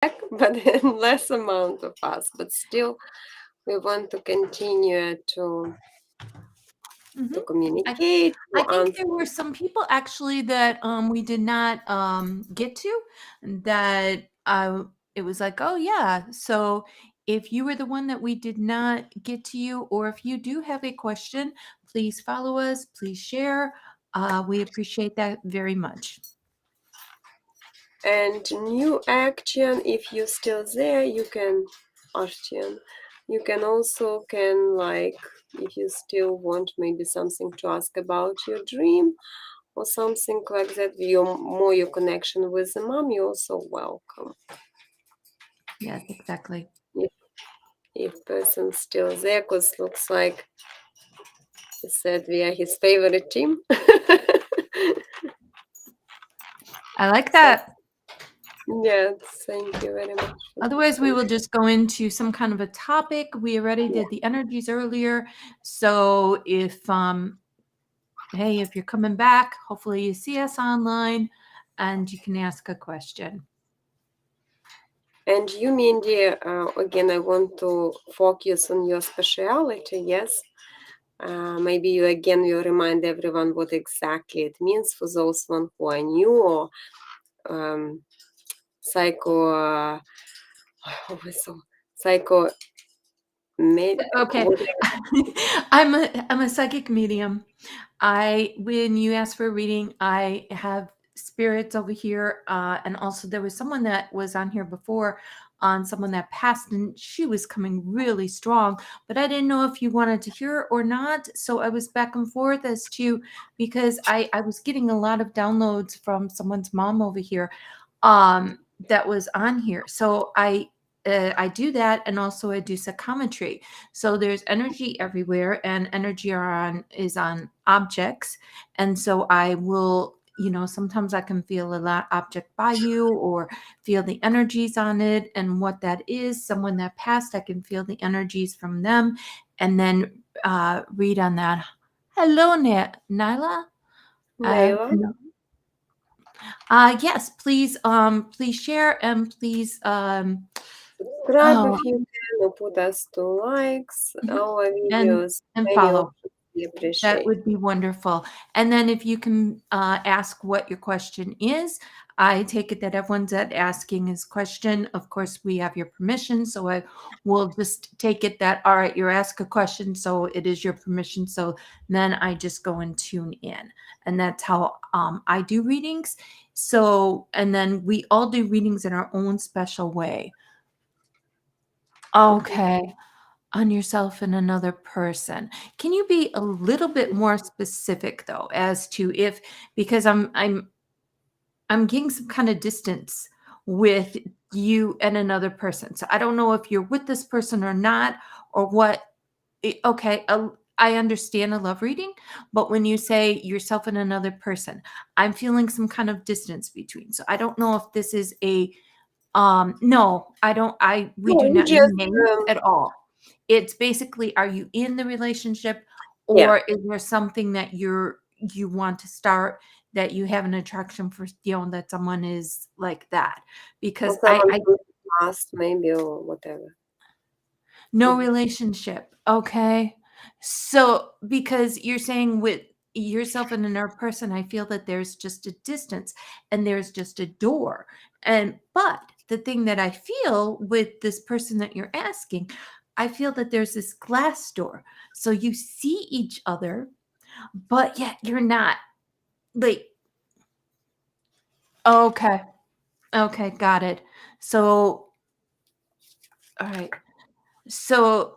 but in less amount of us. But still, we want to continue to Mhm. communicate, I to think answer. there were some people actually that we did not get to that it was like, oh yeah. So if you were the one that we did not get to you, or if you do have a question, please follow us, please share. We appreciate that very much. And new action, if you're still there, you can, Artian, you can also like, if you still want maybe something to ask about your dream or something like that, your connection with the mom, you're also welcome. Yes, exactly. If person's still there, because looks like he said we are his favorite team. I like So, that. yes, thank you very much. Otherwise, we will just go into some kind of a topic. We already Yeah. did the energies earlier. So hey, if you're coming back, hopefully you see us online and you can ask a question. And you, Mindy, again, I want to focus on your speciality, yes? Maybe you will remind everyone what exactly it means for those one who are new, or psycho, psycho, Okay. I'm a psychic medium. When you ask for a reading, I have spirits over here, and also there was someone that was on here before, on someone that passed, and she was coming really strong, but I didn't know if you wanted to hear her or not. So I was back and forth as to, because I was getting a lot of downloads from someone's mom over here, that was on here. So I do that, and also I do psychometry. So there's energy everywhere, and energy is on objects, and so I will, sometimes I can feel a object by you, or feel the energies on it, and what that is. Someone that passed, I can feel the energies from them, and then read on that. Hello, Nyla. Naila. No. Yes, please share, and please Subscribe oh, if you can, or put us 2 likes. mhm, Our and videos, many of follow. we That appreciate. would be wonderful. And then if you can ask what your question is, I take it that everyone's at asking his question. Of course, we have your permission. So I will just take it that, all right, you're asked a question. So it is your permission. So then I just go and tune in. And that's how I do readings. So, and then we all do readings in our own special way. Okay. On yourself and another person. Can you be a little bit more specific though, as to if, because I'm getting some kind of distance with you and another person. So I don't know if you're with this person or not, or what. Okay, I understand a love reading, but when you say yourself and another person, I'm feeling some kind of distance between. So I don't know if this is a no, I don't we No, do we not just name names at all. It's basically, are you in the relationship, yeah. or is there something that you want to start, that you have an attraction for, that someone is like that? Or Because someone I from the past, maybe, or whatever. no Mhm. relationship. Okay. So because you're saying with yourself and another person, I feel that there's just a distance, and there's just a door. But the thing that I feel with this person that you're asking, I feel that there's this glass door. So you see each other, but yet you're not like, okay. Okay, got it. So, all right. So,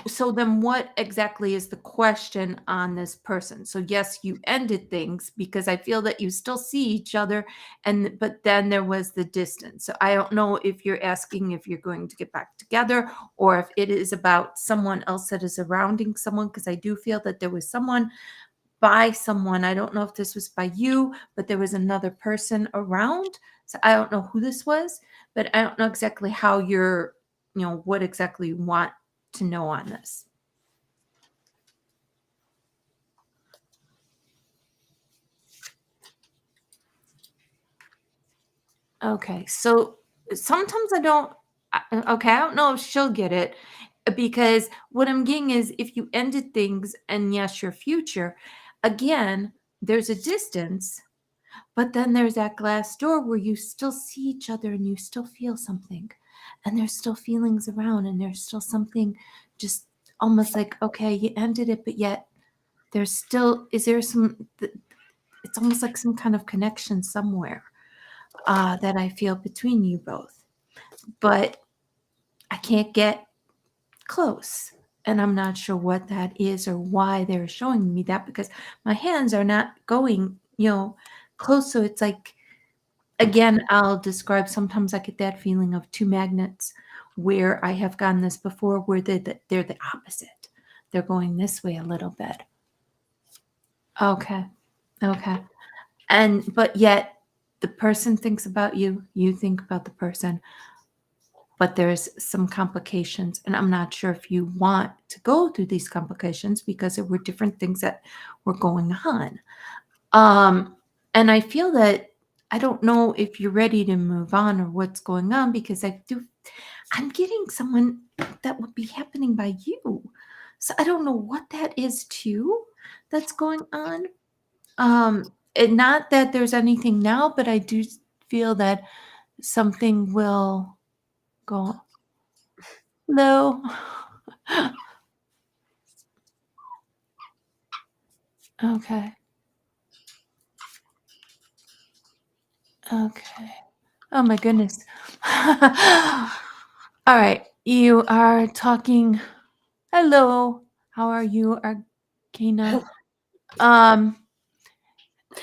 so then what exactly is the question on this person? So yes, you ended things because I feel that you still see each other, but then there was the distance. So I don't know if you're asking if you're going to get back together, or if it is about someone else that is surrounding someone, because I do feel that there was someone by someone. I don't know if this was by you, but there was another person around. So I don't know who this was, but I don't know exactly how what exactly you want to know on this. Okay. So sometimes I don't. Okay, I don't know if she'll get it, because what I'm getting is if you ended things and yes, your future, again, there's a distance, but then there's that glass door where you still see each other and you still feel something, and there's still feelings around, and there's still something, just almost like, okay, you ended it, but yet there's still, is there some, it's almost like some kind of connection somewhere that I feel between you both. But I can't get close. And I'm not sure what that is or why they're showing me that, because my hands are not going, close. So it's like, again, I'll describe, sometimes I get that feeling of two magnets, where I have gotten this before, where they're the opposite. They're going this way a little bit. Okay. Okay. But yet the person thinks about you, you think about the person, but there's some complications, and I'm not sure if you want to go through these complications, because there were different things that were going on. And I feel that, I don't know if you're ready to move on or what's going on, because I'm getting someone that would be happening by you. So I don't know what that is too that's going on. And not that there's anything now, but I do feel that something will go low. Okay. Okay. Oh my goodness. All right. You are talking. Hello. How are you, Arcana? Um,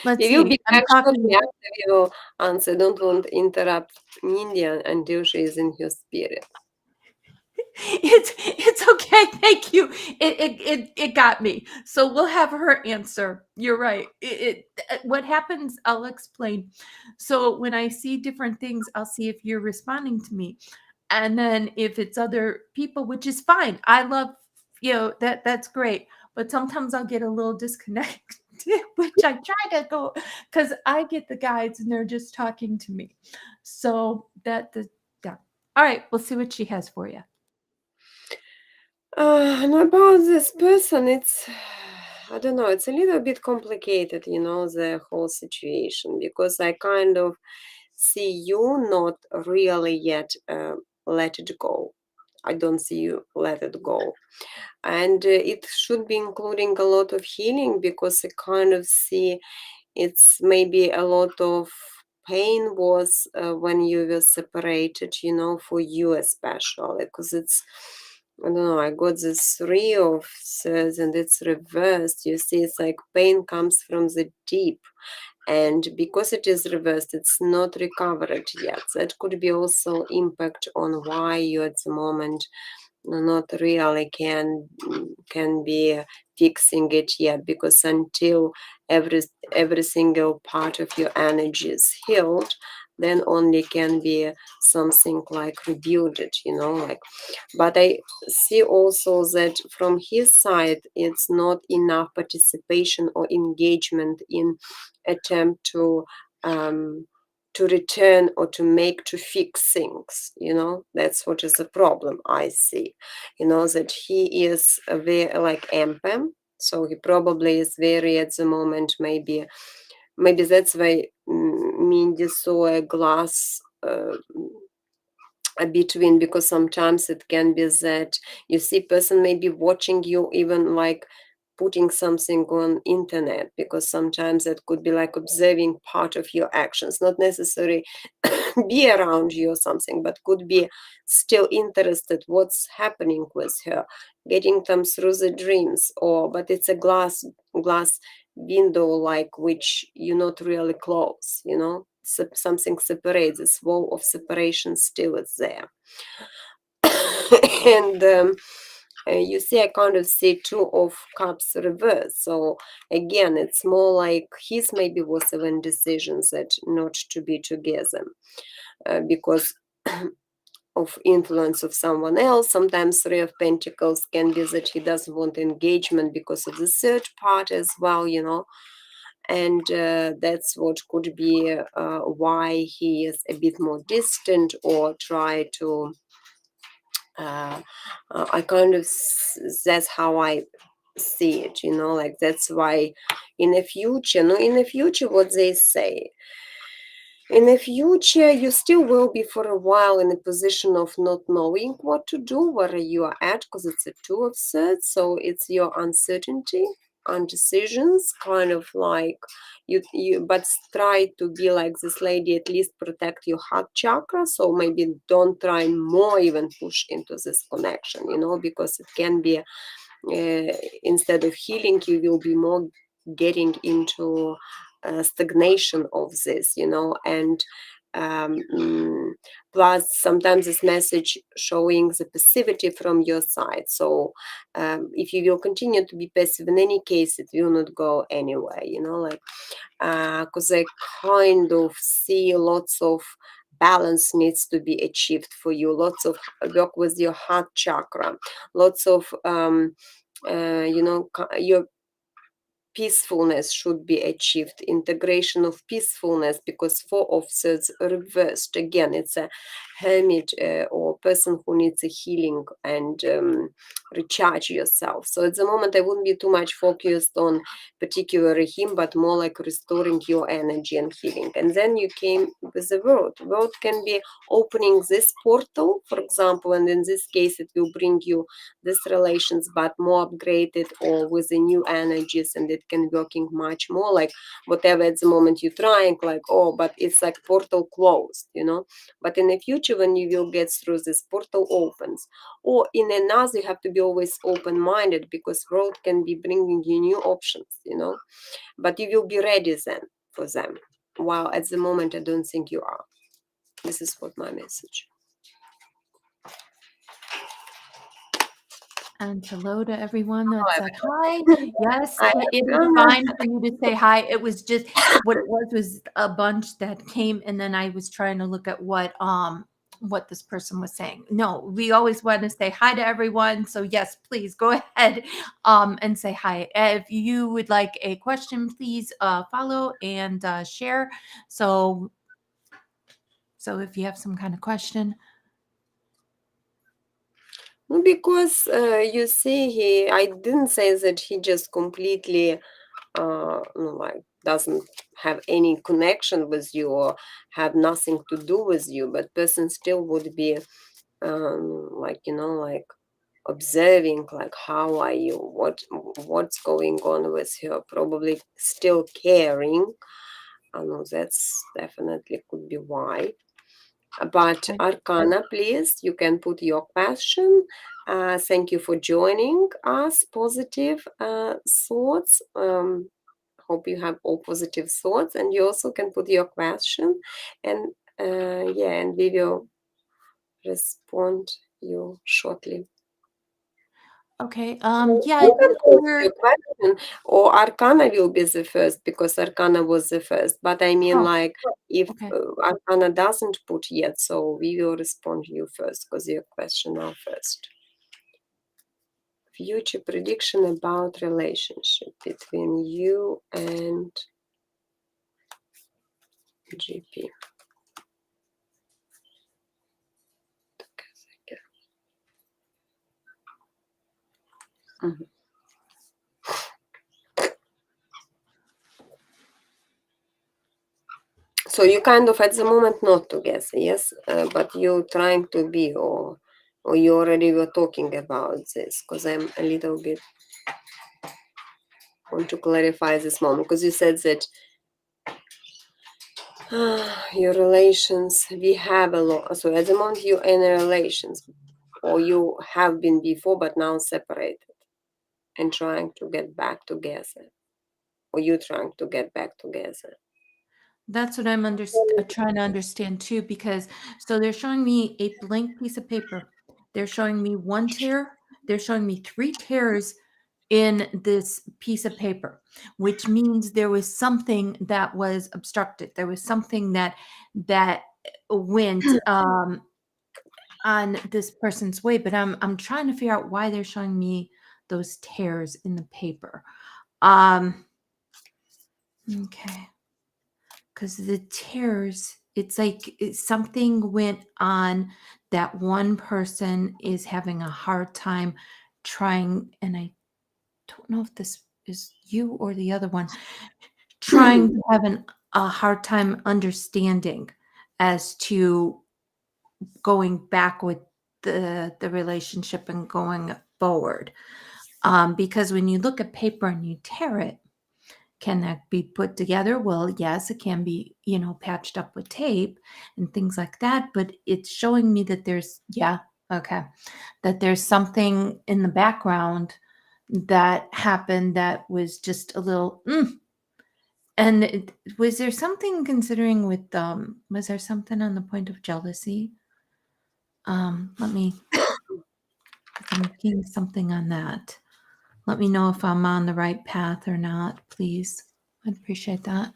let's You will see. be I'm back shortly talking. after you answer. Don't want to interrupt Mindy until she is in her spirit. It's okay. Thank you. It got me. So we'll have her answer. You're right. What happens, I'll explain. So when I see different things, I'll see if you're responding to me. And then if it's other people, which is fine. I love, that's great. But sometimes I'll get a little disconnected, which I try to go, because I get the guides and they're just talking to me. So yeah. All right, we'll see what she has for you. And about this person, I don't know, it's a little bit complicated, the whole situation, because I kind of see you not really yet let it go. I don't see you let it go. And it should be including a lot of healing, because I kind of see it's maybe a lot of pain was when you were separated, for you especially, because I don't know, I got this 3 of Swords and it's reversed. You see, it's like pain comes from the deep, and because it is reversed, it's not recovered yet. That could be also impact on why you at the moment not really can be fixing it yet, because until every single part of your energy is healed, then only can be something like rebuild it, like. But I see also that from his side it's not enough participation or engagement in attempt to return or to fix things. That's what is the problem I see. That he is a very like empath, so he probably is very at the moment, maybe that's why Mindy saw a glass between, because sometimes it can be that you see person maybe watching you, even like putting something on internet, because sometimes that could be like observing part of your actions, not necessarily be around you or something, but could be still interested what's happening with her, getting them through the dreams, or but it's a glass window, like which you not really close, something separates, this wall of separation still is there. And you see, I kind of see 2 of Cups reversed. So again, it's more like his maybe was even decisions that not to be together, because of influence of someone else. Sometimes 3 of Pentacles can be that he doesn't want engagement because of the third part as well, and that's what could be why he is a bit more distant or try to I kind of that's how I see it, like that's why in the future, no, in the future, what they say, in the future, you still will be for a while in a position of not knowing what to do, where you are at, because it's a two of swords, so it's your uncertainty and decisions, kind of like but try to be like this lady, at least protect your heart chakra, so maybe don't try more, even push into this connection, because it can be instead of healing, you will be more getting into stagnation of this, and plus sometimes this message showing the passivity from your side. So if you will continue to be passive, in any case, it will not go anywhere, like because I kind of see lots of balance needs to be achieved for you, lots of work with your heart chakra, lots of your peacefulness should be achieved, integration of peacefulness, because four of swords reversed again, it's a hermit or person who needs a healing and recharge yourself. So at the moment I wouldn't be too much focused on particularly him, but more like restoring your energy and healing. And then you came with the world can be opening this portal, for example, and in this case it will bring you these relations, but more upgraded or with the new energies, and it can working much more like whatever at the moment you're trying, like, oh, but it's like portal closed, but in the future when you will get through, this portal opens. Or in another, you have to be always open-minded, because world can be bringing you new options, but you will be ready then for them, while at the moment I don't think you are. This is what my message. And hello to everyone that said hi. Yes, Hi, it is Anna. fine for you to say hi. It was just what it was a bunch that came, and then I was trying to look at what this person was saying. No, we always want to say hi to everyone. So yes, please go ahead and say hi. If you would like a question, please follow and share. So if you have some kind of question. Because you see, I didn't say that he just completely like doesn't have any connection with you or have nothing to do with you, but person still would be like like observing, like how are you, what's going on with her, probably still caring. I know that's definitely could be why. But Arcana, please, you can put your question. Thank you for joining us. Positive thoughts. Hope you have all positive thoughts, and you also can put your question, and and we will respond you shortly. Okay. Yeah, I You can think post we're. your question, or Arcana will be the first, because Arcana was the first. But I mean, Oh, like, if okay. Arcana doesn't put yet, so we will respond to you first, because your question now first. Future prediction about relationship between you and GP. Mhm. So you kind of at the moment not together, yes, but you trying to be, or you already were talking about this, because I'm a little bit want to clarify this moment, because you said that your relations, we have a lot. So at the moment you're in a relations, or you have been before but now separated and trying to get back together, or you trying to get back together. That's what I'm trying to understand too, because so they're showing me a blank piece of paper. They're showing me one tear. They're showing me three tears in this piece of paper, which means there was something that was obstructed. There was something that went on this person's way. But I'm trying to figure out why they're showing me those tears in the paper. Um, Okay. Because the tears, it's like something went on that one person is having a hard time trying, and I don't know if this is you or the other one, trying to have a hard time understanding as to going back with the relationship and going forward. Because when you look at paper and you tear it, can that be put together? Well, yes, it can be, patched up with tape and things like that, but it's showing me that okay, that there's something in the background that happened that was just a little, And was there something considering with, was there something on the point of jealousy? Let me, 'cause I'm getting something on that. Let me know if I'm on the right path or not, please. I'd appreciate that.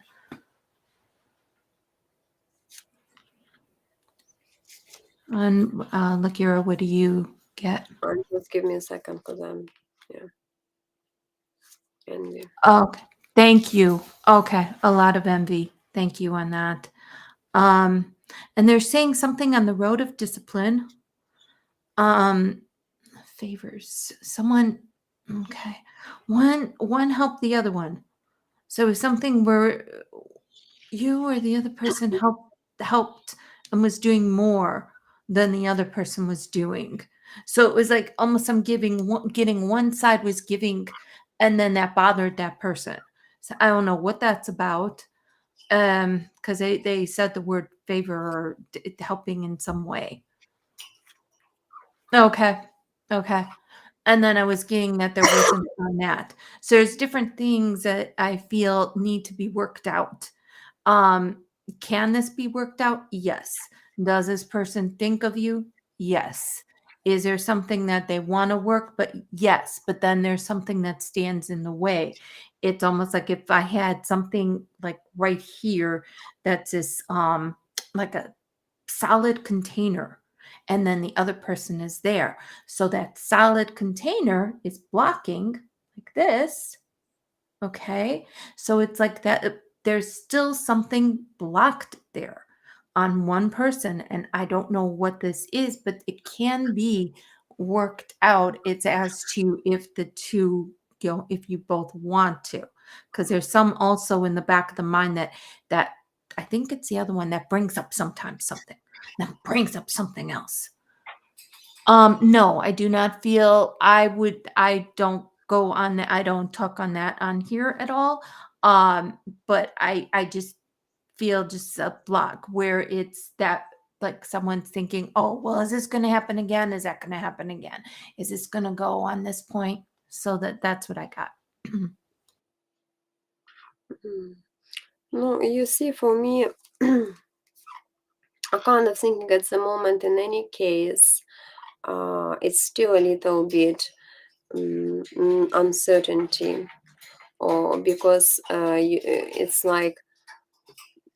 And Lakira, what do you get? Just give me a second because I'm, envy. Okay, thank you. Okay, a lot of envy. Thank you on that. And they're saying something on the road of discipline. Um, favors someone. Okay, one helped the other one. So it's something where you or the other person helped and was doing more than the other person was doing. So it was like almost I'm getting one side was giving, and then that bothered that person. So I don't know what that's about. Because they said the word favor or helping in some way. Okay. Okay. And then I was getting that there wasn't on that. So there's different things that I feel need to be worked out. Um, can this be worked out? Yes. Does this person think of you? Yes. Is there something that they want to work? But yes. But then there's something that stands in the way. It's almost like if I had something like right here that's this like a solid container, and then the other person is there. So that solid container is blocking like this. Okay. So it's like that. There's still something blocked there on one person. And I don't know what this is, but it can be worked out. It's as to if the two, if you both want to. Because there's some also in the back of the mind that I think it's the other one that brings up sometimes something that brings up something else. No, I do not feel I don't go on that. I don't talk on that on here at all. But I just feel just a block where it's that like someone's thinking, oh, well, is this going to happen again? Is that going to happen again? Is this going to go on this point? So that's what I got. No, you see, for me, I'm kind of thinking at the moment, in any case, it's still a little bit uncertainty, or because it's like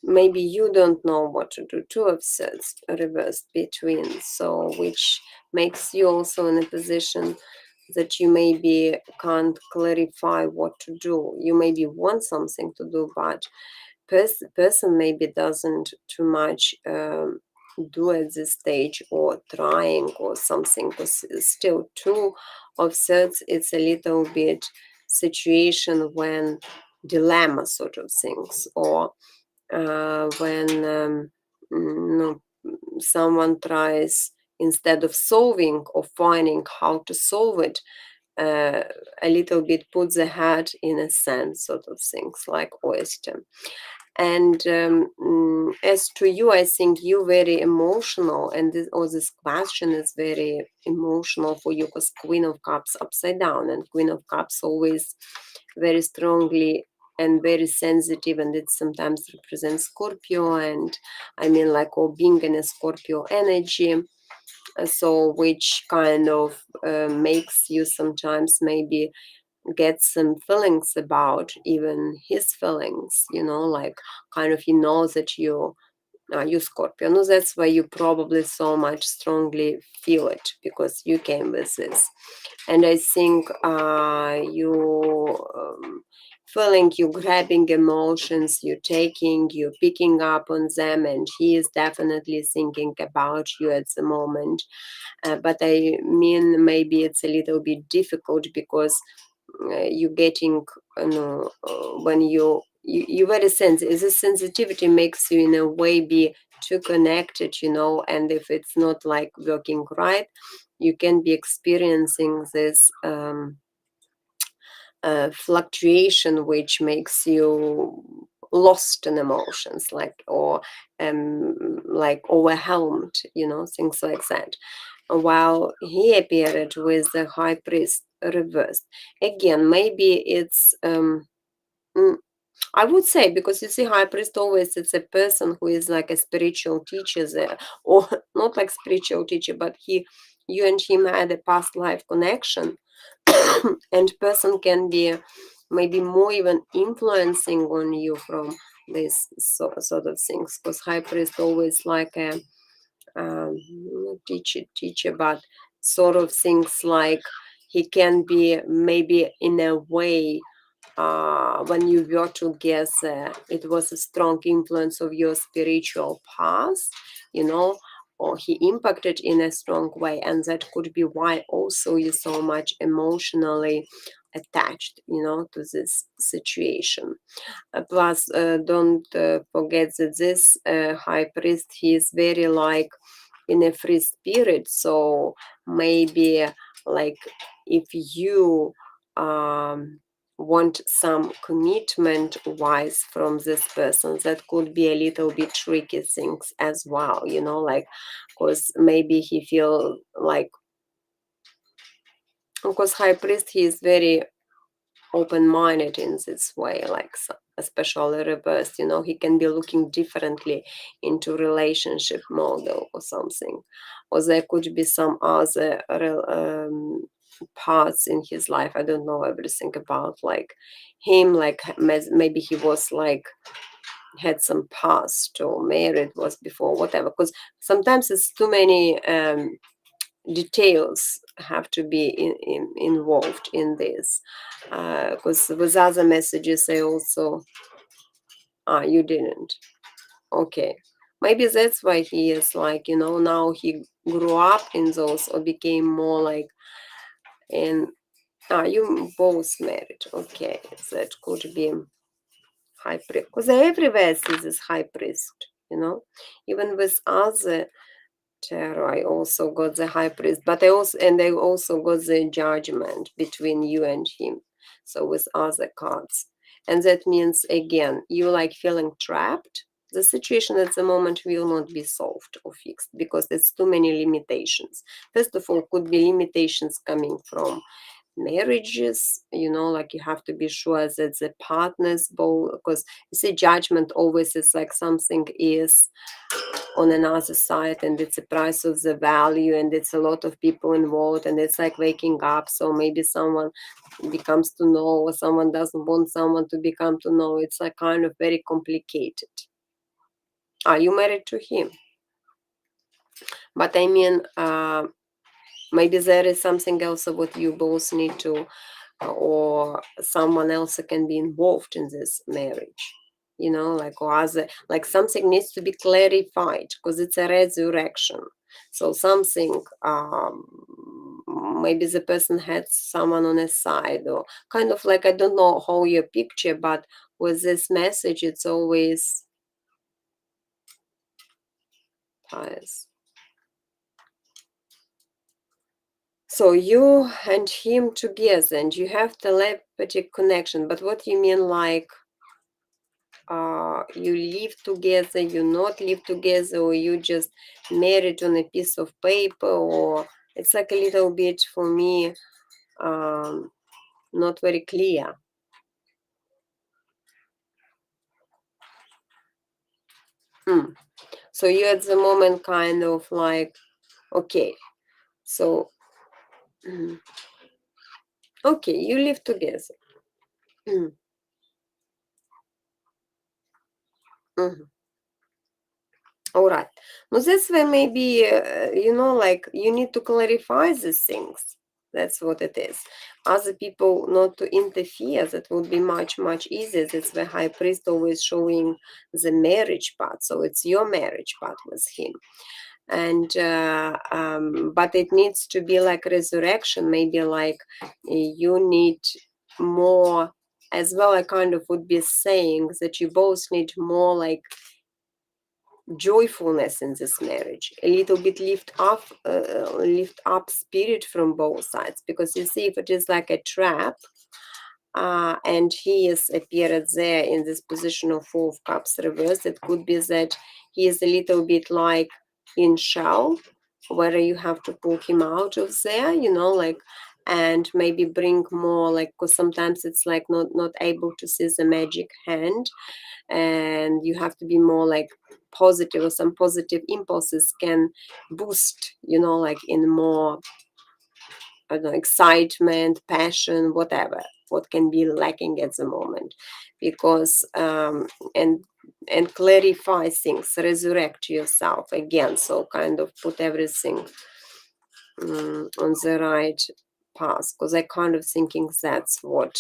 maybe you don't know what to do. Two of sets reversed between, so which makes you also in a position that you maybe can't clarify what to do. You maybe want something to do, but person maybe doesn't too much do at this stage, or trying or something, because still two of sets, it's a little bit situation when dilemma sort of things, or when no, someone tries, instead of solving or finding how to solve it, a little bit put the head in a sand sort of things, like oyster. And as to you, I think you very emotional, and this question is very emotional for you, because Queen of Cups upside down, and Queen of Cups always very strongly and very sensitive, and it sometimes represents Scorpio, and I mean like all being in a Scorpio energy, so which kind of makes you sometimes maybe get some feelings about even his feelings, like kind of he knows that you Scorpio. No, that's why you probably so much strongly feel it, because you came with this. And I think you feeling, you grabbing emotions, you taking, you picking up on them, and he is definitely thinking about you at the moment. But I mean, maybe it's a little bit difficult because you getting, when you very sensitive. This sensitivity makes you in a way be too connected, and if it's not like working right, you can be experiencing this fluctuation which makes you lost in emotions, like overwhelmed, things like that, while he appeared with the high priest reversed. Again, maybe it's mm, I would say, because you see, high priest always, it's a person who is like a spiritual teacher there, or not like spiritual teacher, but you and him had a past life connection, and person can be maybe more even influencing on you from this sort of things, because high priest always like a not teacher, but sort of things like he can be maybe in a way, when you were together, it was a strong influence of your spiritual path, or he impacted in a strong way, and that could be why also you're so much emotionally attached, to this situation. Plus, don't forget that this high priest, he is very like in a free spirit. So maybe like if you want some commitment wise from this person, that could be a little bit tricky things as well, like, because maybe he feel like, of course, high priest, he is very open-minded in this way, like especially reversed, he can be looking differently into relationship model or something, or there could be some other parts in his life. I don't know everything about like him, like maybe he was like had some past or married was before, whatever, because sometimes it's too many details have to be involved in this, because with other messages they also, you didn't, okay, maybe that's why he is like, now he grew up in those or became more like in, you both married, okay, that could be high priest, because everywhere sees this high priest, even with other tarot, I also got the high priest, but I also got the judgment between you and him. So with other cards, and that means again, you like feeling trapped. The situation at the moment will not be solved or fixed because there's too many limitations. First of all, could be limitations coming from marriages, like you have to be sure that the partners both, because you see, judgment always is like something is on another side and it's a price of the value and it's a lot of people involved and it's like waking up. So maybe someone becomes to know or someone doesn't want someone to become to know. It's like kind of very complicated. Are you married to him? But I mean, maybe there is something else of what you both need to, or someone else can be involved in this marriage, like, or other, like something needs to be clarified because it's a resurrection. So something, maybe the person had someone on his side, or kind of like, I don't know how you picture, but with this message it's always pious. So you and him together and you have telepathic connection, but what you mean, like, you live together, you not live together, or you just married on a piece of paper, or it's like a little bit for me, not very clear. So you at the moment kind of like, okay, so okay, you live together. Mhm. All right. Well, that's where maybe, like you need to clarify these things. That's what it is. Other people not to interfere, that would be much, much easier. That's the high priest always showing the marriage part. So it's your marriage part with him. And but it needs to be like resurrection, maybe like you need more as well. I kind of would be saying that you both need more like joyfulness in this marriage, a little bit lift up spirit from both sides, because you see, if it is like a trap, and he is appeared there in this position of Four of Cups reversed, it could be that he is a little bit like in shell, where you have to pull him out of there, like, and maybe bring more, like, because sometimes it's like not able to see the magic hand, and you have to be more like positive, or some positive impulses can boost, like in more, I don't know, excitement, passion, whatever, what can be lacking at the moment, because and clarify things, resurrect yourself again, so kind of put everything on the right path, because I kind of thinking that's what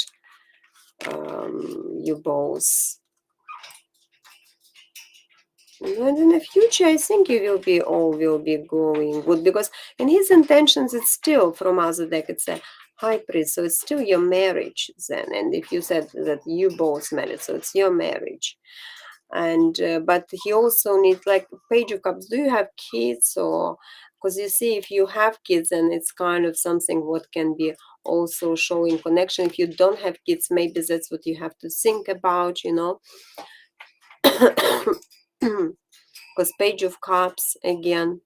you both. And in the future, I think you will be going good, because in his intentions, it's still from other deck, it's a high priest, so it's still your marriage then. And if you said that you both married, so it's your marriage. And but he also needs, like, Page of Cups. Do you have kids? Or because you see, if you have kids, then it's kind of something what can be also showing connection. If you don't have kids, maybe that's what you have to think about, because Page of Cups again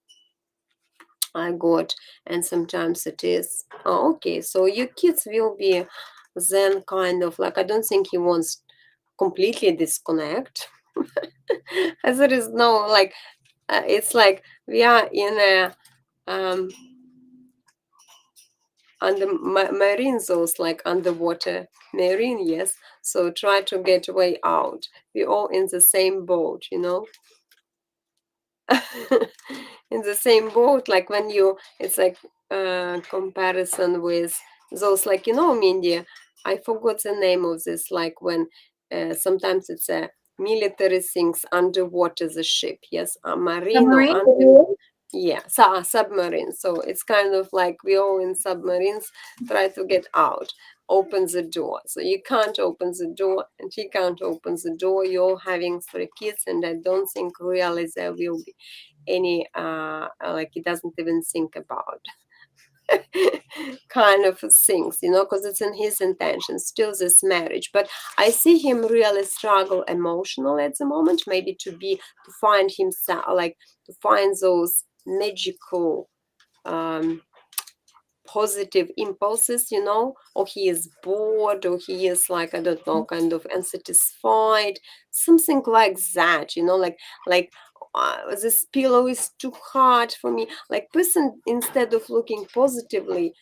I got, and sometimes it is okay, so your kids will be then kind of like, I don't think he wants completely disconnect. As there is no, like, it's like we are in a under marine zones, like underwater marine, yes, so try to get way out. We're all in the same boat, in the same boat, like when you, it's like comparison with those, like, Mindy, I forgot the name of this, like when sometimes it's a military things underwater the ship, yes, a marine or Submarine? under, yeah, so submarine. So it's kind of like we all in submarines try to get out, open the door. So you can't open the door, and he can't open the door. You're having 3 kids, and I don't think really there will be any like, he doesn't even think about kind of things, because it's in his intention still, this marriage. But I see him really struggle emotional at the moment, maybe to find himself, like to find those magical positive impulses, or he is bored, or he is like, I don't know, kind of unsatisfied, something like that, like this pillow is too hard for me. Like, person, instead of looking positively,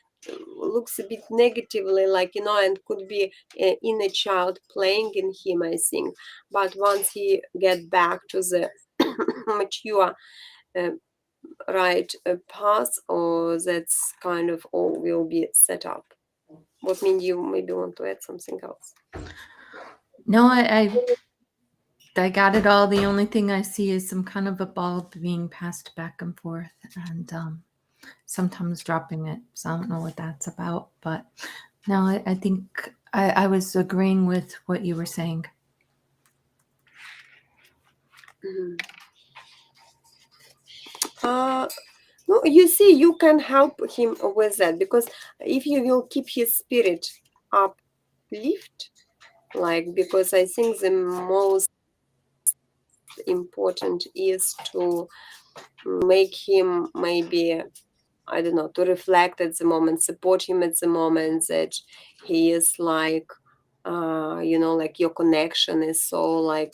looks a bit negatively, like, and could be an inner child playing in him, I think. But once he get back to the mature uh, right path, or that's kind of all will be set up. What mean, you maybe want to add something else? No, I got it all. The only thing I see is some kind of a ball being passed back and forth, and sometimes dropping it. So I don't know what that's about. But no, I think I was agreeing with what you were saying. No, you see, you can help him with that, because if you will keep his spirit uplift, like, because I think the most important is to make him, maybe, I don't know, to reflect at the moment, support him at the moment, that he is like, like your connection is so, like,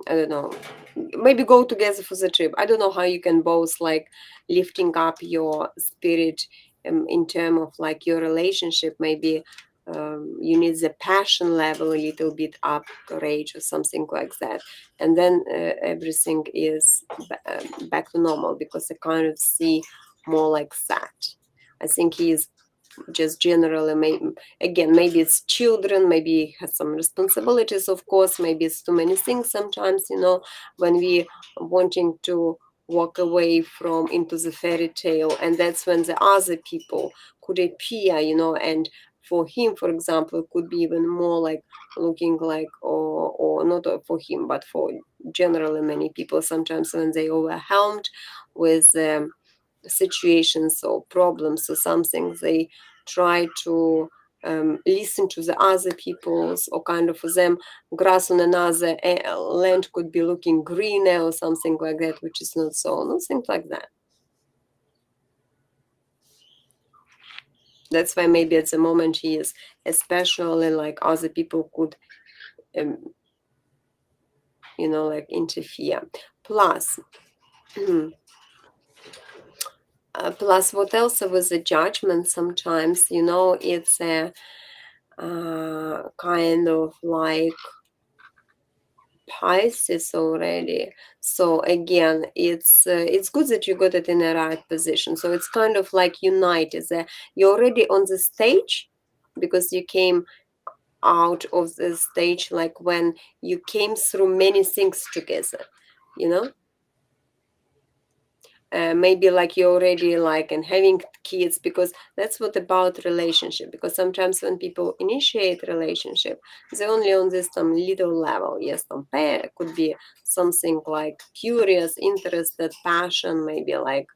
I don't know, maybe go together for the trip. I don't know how you can both, like, lifting up your spirit in terms of like your relationship. Maybe you need the passion level a little bit upgrade or something like that, and then everything is back to normal, because I kind of see more like that. I think he is just generally, maybe it's children, maybe has some responsibilities, of course, maybe it's too many things sometimes, when we wanting to walk away from into the fairy tale, and that's when the other people could appear, and for him, for example, it could be even more like looking like, or not for him, but for generally many people, sometimes when they overwhelmed with situations or problems or something, they try to listen to the other people's, or kind of for them grass on another land could be looking greener or something like that, which is not so, nothing like that. That's why maybe at the moment he is especially like other people could um, like interfere. Plus plus what else with the judgment, sometimes it's a kind of like Pisces already. So again, it's good that you got it in the right position. So it's kind of like united. You're already on the stage because you came out of the stage like when you came through many things together, you know maybe like you're already like and having kids, because that's what about relationship, because sometimes when people initiate relationship, they're only on this some little level. Yes, some pair could be something like curious, interested, passion, maybe like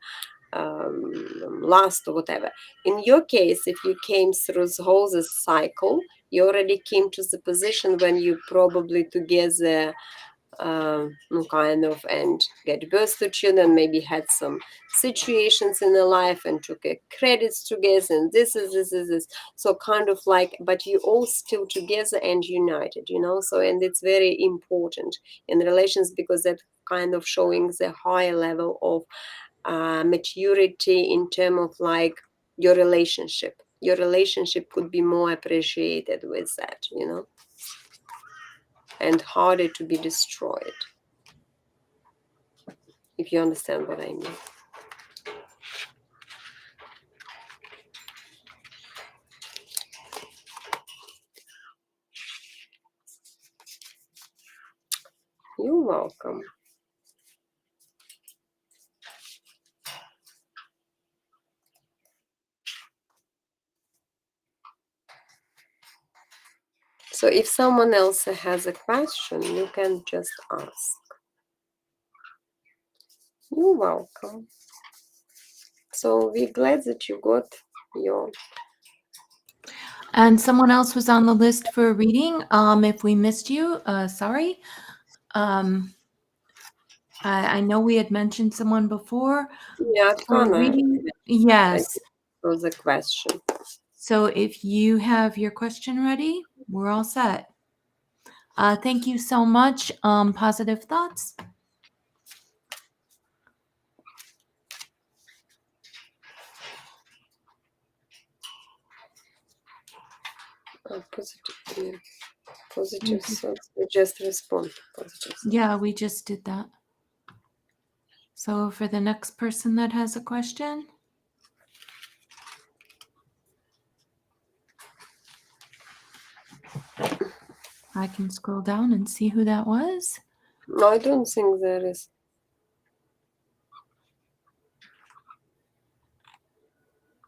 lust or whatever. In your case, if you came through the whole this cycle, you already came to the position when you probably together kind of, and get birth to children, maybe had some situations in their life and took a credits together, and this, so kind of like, but you all still together and united, so, and it's very important in relations, because that kind of showing the high level of maturity in terms of like your relationship could be more appreciated with that, and harder to be destroyed, if you understand what I mean. You're welcome. So if someone else has a question, you can just ask. You're welcome. So we're glad that you got your... And someone else was on the list for a reading. If we missed you, sorry. I know we had mentioned someone before Yeah, for a Kana. reading. Yes. Was a question. So if you have your question ready, we're all set. Thank you so much. Positive thoughts. Positive, yeah. Positive thoughts. We just respond. Positive thoughts. Yeah, we just did that. So for the next person that has a question, I can scroll down and see who that was. No, I don't think there is.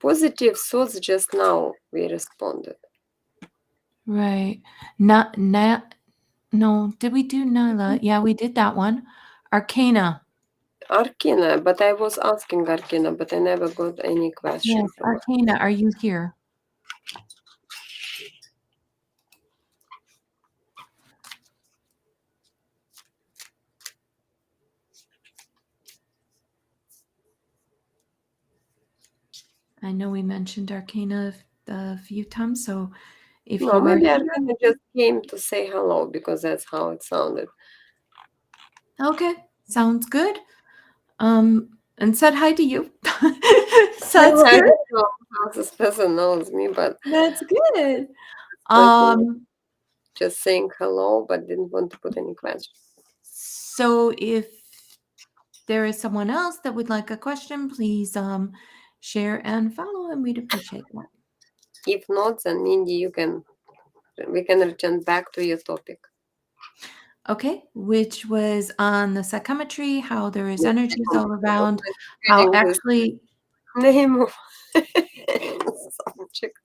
Positive thoughts, just now we responded. Right. Not, no, did we do Nyla? Yeah, we did that one. Arcana. Arcana, but I was asking Arcana, but I never got any question Yes, from her. Arcana, are you here? I know we mentioned Arcana a few times, so if No, you are maybe here, Arcana just came to say hello, because that's how it sounded. okay, sounds good. And said hi to you. So that's I good. don't know how this person knows me, but That's good. this person was Um, just saying hello, but didn't want to put any questions. so if there is someone else that would like a question, please share and follow, and we'd appreciate that. If not, then Mindy, we can return back to your topic. Okay, which was on the psychometry, how there is Yes, energies all I around, was how reading this actually name of subject.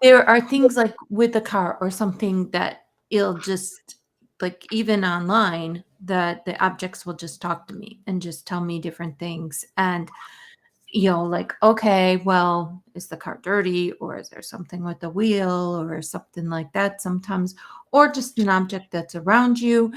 there are things like with the car or something that it'll just like even online that the objects will just talk to me and just tell me different things. And like, okay, well, is the car dirty or is there something with the wheel or something like that sometimes, or just an object that's around you,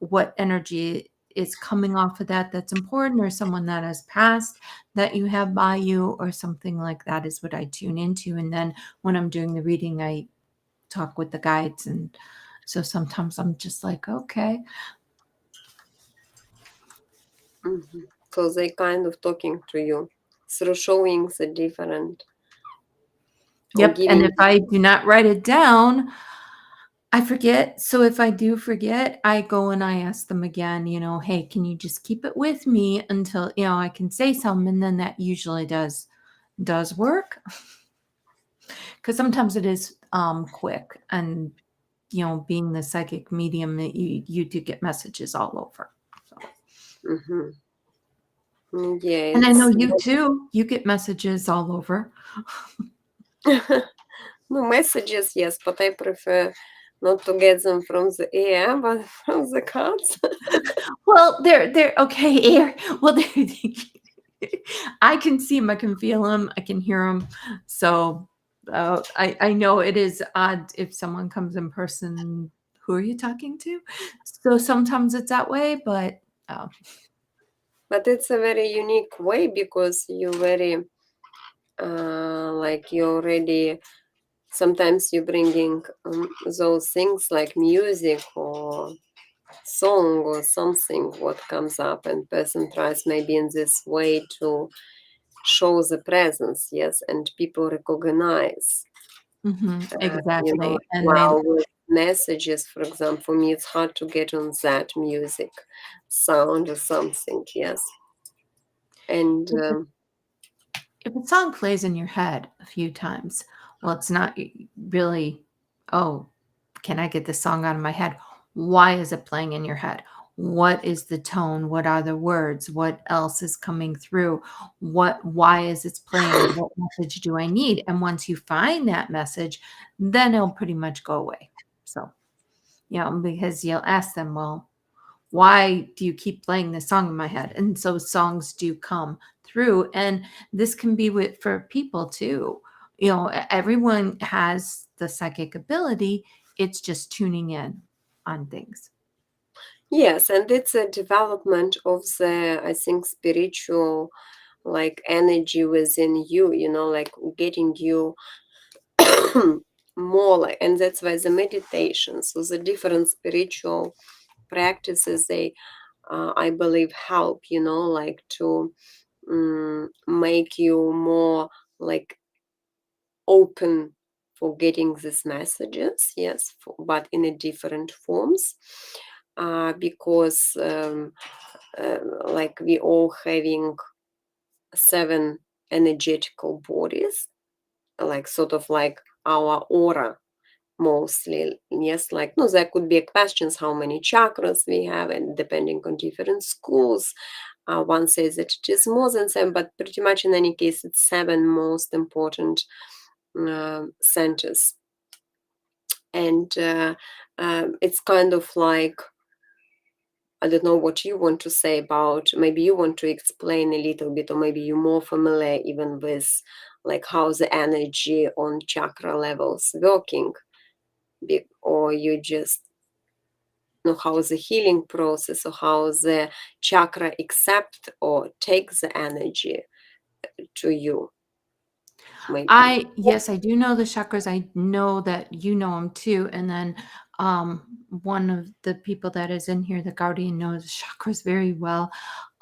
what energy is coming off of that that's important, or someone that has passed that you have by you or something like that is what I tune into. And then when I'm doing the reading, I talk with the guides. And so sometimes I'm just like, okay. So they kind of talking to you through showing the different or Yep. And giving. if I do not write it down, I forget. So if I do forget, I go and I ask them again, hey, can you just keep it with me until, I can say something, and then that usually does work. Because sometimes it is quick, and being the psychic medium that you do get messages all over. So. Mm-hmm. Yeah, And I know it's you too. You get messages all over. no messages, yes, but I prefer not to get them from the air, but from the cards. Well, they're okay, air. Well, I can see them, I can feel them, I can hear them. So I know it is odd if someone comes in person. Who are you talking to? So sometimes it's that way, but But it's a very unique way because you very like you already sometimes you bringing those things like music or song or something what comes up and person tries maybe in this way to show the presence, yes, and people recognize, exactly. And then while with messages, for example, for me it's hard to get on that music sound or something, yes. And if a song plays in your head a few times, well, it's not really, oh, can I get this song out of my head? Why is it playing in your head? What is the tone? What are the words? What else is coming through? Why is it playing? What message do I need? And once you find that message, then it'll pretty much go away. So, because you'll ask them, well, why do you keep playing this song in my head? And so songs do come through, and this can be with for people too. Everyone has the psychic ability. It's just tuning in on things. yes, and it's a development of the, I think, spiritual like energy within you, like getting you more like, and that's why the meditation, so the different spiritual practices, they I believe help, like to make you more like open for getting these messages, yes, but in a different forms, because like we all having 7 energetical bodies, like sort of like our aura mostly, yes, like no, there could be questions how many chakras we have, and depending on different schools, one says that it is more than 7, but pretty much in any case it's 7 most important centers. And it's kind of like, I don't know what you want to say about, maybe you want to explain a little bit, or maybe you're more familiar even with like how the energy on chakra levels working, or you just know how the healing process, or how the chakra accept or takes the energy to you, maybe. Yes, I do know the chakras. I know that you know them too. And then one of the people that is in here, the guardian, knows chakras very well.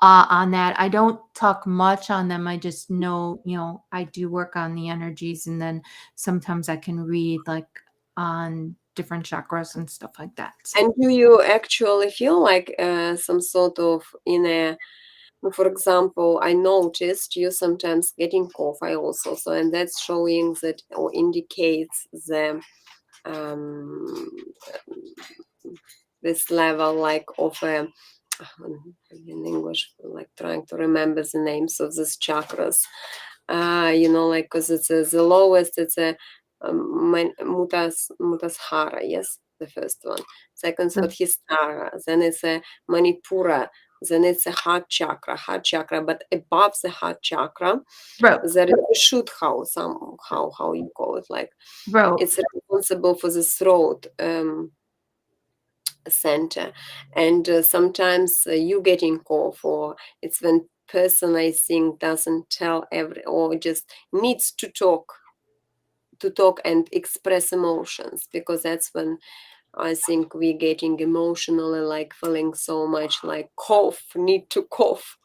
On that, I don't talk much on them. I just know, I do work on the energies, and then sometimes I can read like on different chakras and stuff like that. So And do you actually feel like some sort of inner For example, I noticed you sometimes getting cough. I also so, and that's showing that or indicates the um, this level like of a in English, like trying to remember the names of these chakras. Like because it's the lowest, it's a mutasthara, yes, the first one. Second The Svadhisthara, then it's a Manipura, then it's a heart chakra, but above the heart chakra, throat, there is a Shuddha, somehow, how you call it, like throat. it's responsible for the throat. Center, and sometimes you getting cough, or it's when person I think doesn't tell every or just needs to talk and express emotions, because that's when I think we're getting emotionally, like feeling so much like cough, need to cough.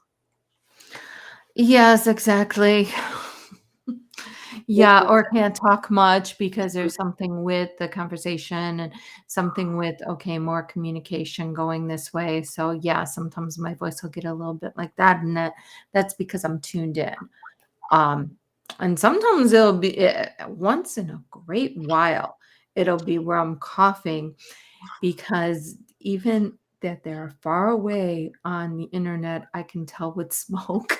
Yes, exactly. That's Yeah, what- or can't talk much because there's something with the conversation and something with, okay, more communication going this way. So yeah, sometimes my voice will get a little bit like that, and that's because I'm tuned in. Um, and sometimes it'll be once in a great while, it'll be where I'm coughing because even that they're far away on the internet, I can tell with smoke.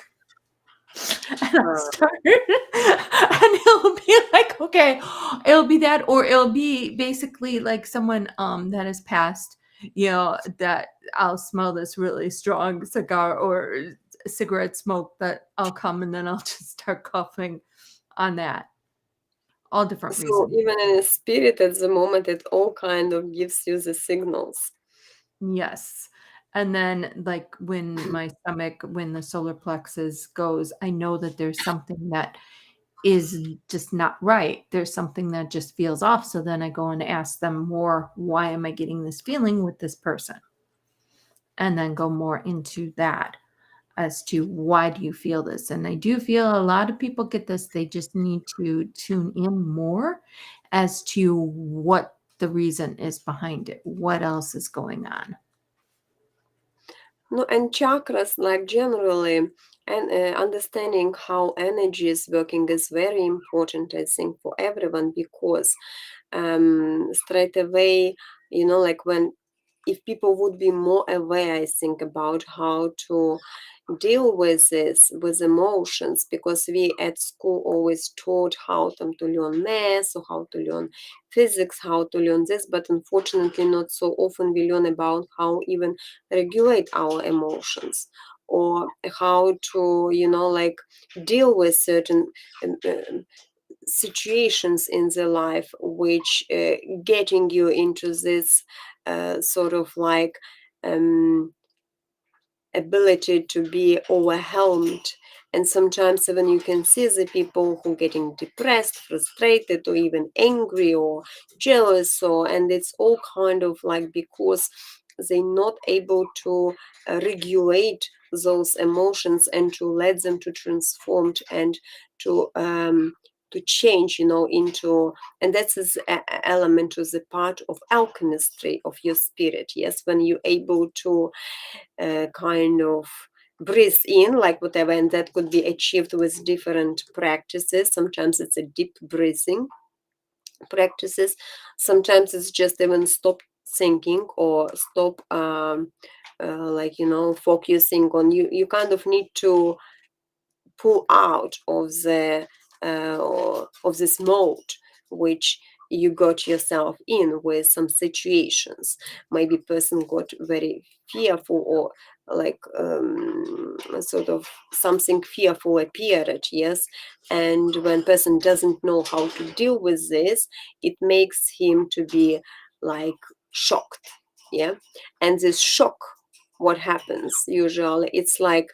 And I'll uh, start and it'll be like, okay, it'll be that, or it'll be basically like someone that has passed, that I'll smell this really strong cigar or cigarette smoke that I'll come and then I'll just start coughing on that. All different so reasons. even in a spirit at the moment, it all kind of gives you the signals. Yes. And then like when my stomach, when the solar plexus goes, I know that there's something that is just not right. There's something that just feels off. So then I go and ask them more, why am I getting this feeling with this person? And then go more into that as to why do you feel this? And I do feel a lot of people get this. They just need to tune in more as to what the reason is behind it. What else is going on? No, and chakras, like generally, and understanding how energy is working is very important, I think, for everyone, because straight away, like when if people would be more aware, I think, about how to deal with this, with emotions, because we at school always taught how to learn math or how to learn physics, how to learn this, but unfortunately not so often we learn about how even regulate our emotions, or how to like deal with certain um, um, situations in the life which getting you into this sort of like um, ability to be overwhelmed. And sometimes even you can see the people who getting depressed, frustrated, or even angry or jealous, or and it's all kind of like because they're not able to regulate those emotions and to let them to transform and to change, into, and that's is element to the part of alchemistry of your spirit. Yes, when you're able to kind of breathe in, like whatever, and that could be achieved with different practices. Sometimes it's a deep breathing practices. Sometimes it's just even stop thinking or stop focusing on you. You kind of need to pull out of this mode which you got yourself in with some situations. Maybe person got very fearful, or like sort of something fearful appeared, yes, and when person doesn't know how to deal with this, it makes him to be like shocked, yeah. And this shock, what happens usually, it's like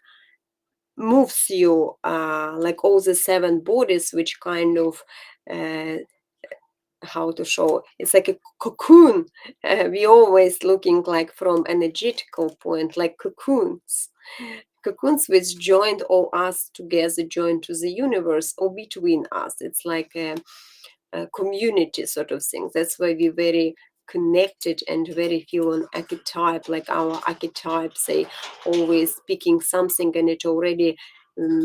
moves you like all the seven bodies which kind of uh, how to show, it's like a cocoon. We always looking like from energetical point like cocoons which joined all us together, joined to the universe or between us. It's like a community sort of thing. That's why we very connected and very few on archetype, like our archetypes say always picking something and it already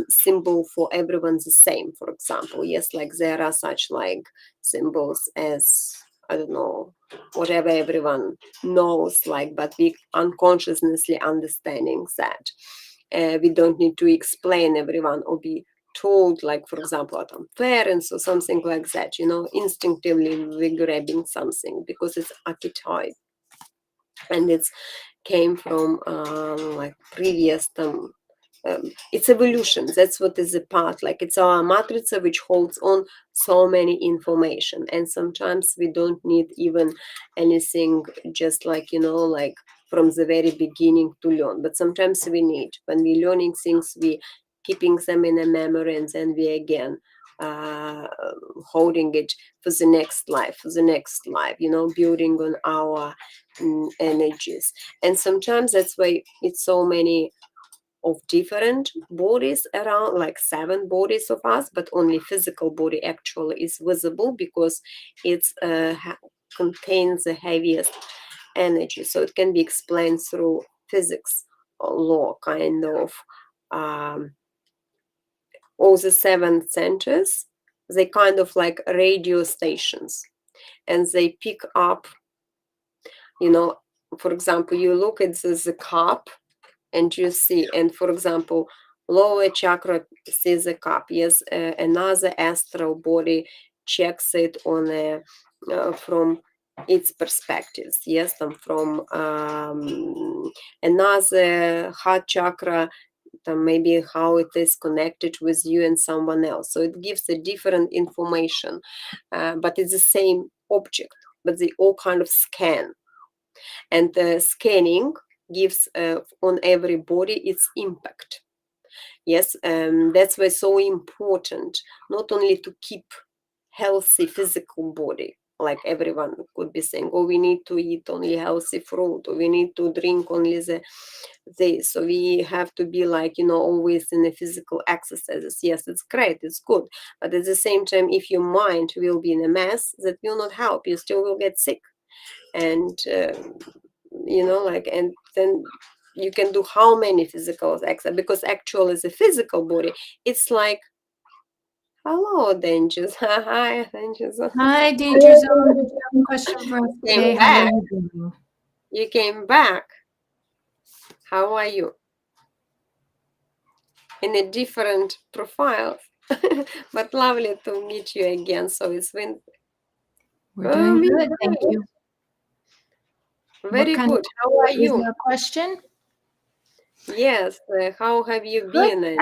symbol for everyone's the same, for example. Yes, like there are such like symbols as, I don't know, whatever everyone knows, like, but we unconsciously understanding that. We don't need to explain everyone or be told, like, for example, at parents or something like that, instinctively we're grabbing something because it's archetype and it's came from like previous it's evolution. That's what is a part, like it's our matrix which holds on so many information, and sometimes we don't need even anything, just like like from the very beginning to learn, but sometimes we need, when we learning things, we keeping them in a memory, and then we again uh, holding it for the next life, building on our energies. And sometimes that's why it's so many of different bodies around, like 7 bodies of us, but only physical body actually is visible because it's contains the heaviest energy, so it can be explained through physics law, kind of. All the 7 centers, they kind of like radio stations, and they pick up, for example, you look at the cup and you see, and for example, lower chakra sees a cup, yes, another astral body checks it on a from its perspectives, yes, from another heart chakra, maybe how it is connected with you and someone else, so it gives a different information, but it's the same object, but they all kind of scan, and the scanning gives on every body its impact. Yes, that's why it's so important not only to keep healthy physical body, like everyone could be saying, oh, we need to eat only healthy fruit, or we need to drink only this, so we have to be like always in the physical exercises. Yes, it's great, it's good, but at the same time, if your mind will be in a mess, that will not help, you still will get sick. And and then you can do how many physical exercises, because actually the physical body, it's like, hello dangers. Hi dangers. Hi, Danger Zone. Did you have a question for us Came today? How are back. you doing? You came back. How are you? In a different profile. But lovely to meet you again. So it's been We're doing been good, thank great. you. What Very kind of good. How are is you? there a question? Yes, how have you Good, been? And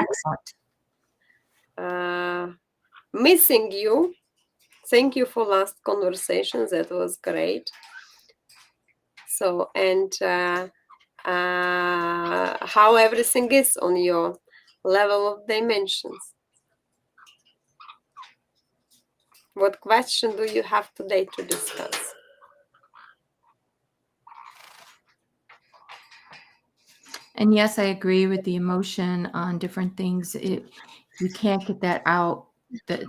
excellent. missing you. Thank you for last conversation. That was great. So, and how everything is on your level of dimensions. What question do you have today to discuss? And yes, I agree with the emotion on different things. You can't get that out, that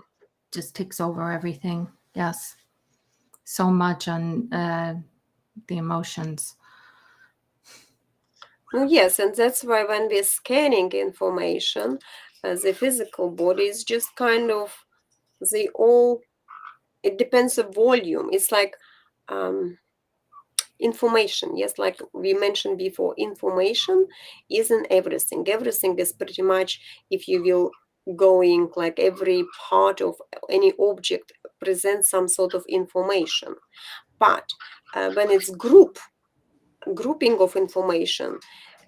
just takes over everything. Yes, so much on the emotions. Yes, and that's why when we're scanning information, the physical body is just kind of, they all, it depends on volume. It's like information. Yes, like we mentioned before, information isn't everything. Everything is pretty much, if you will going, like every part of any object presents some sort of information. But when it's grouping of information,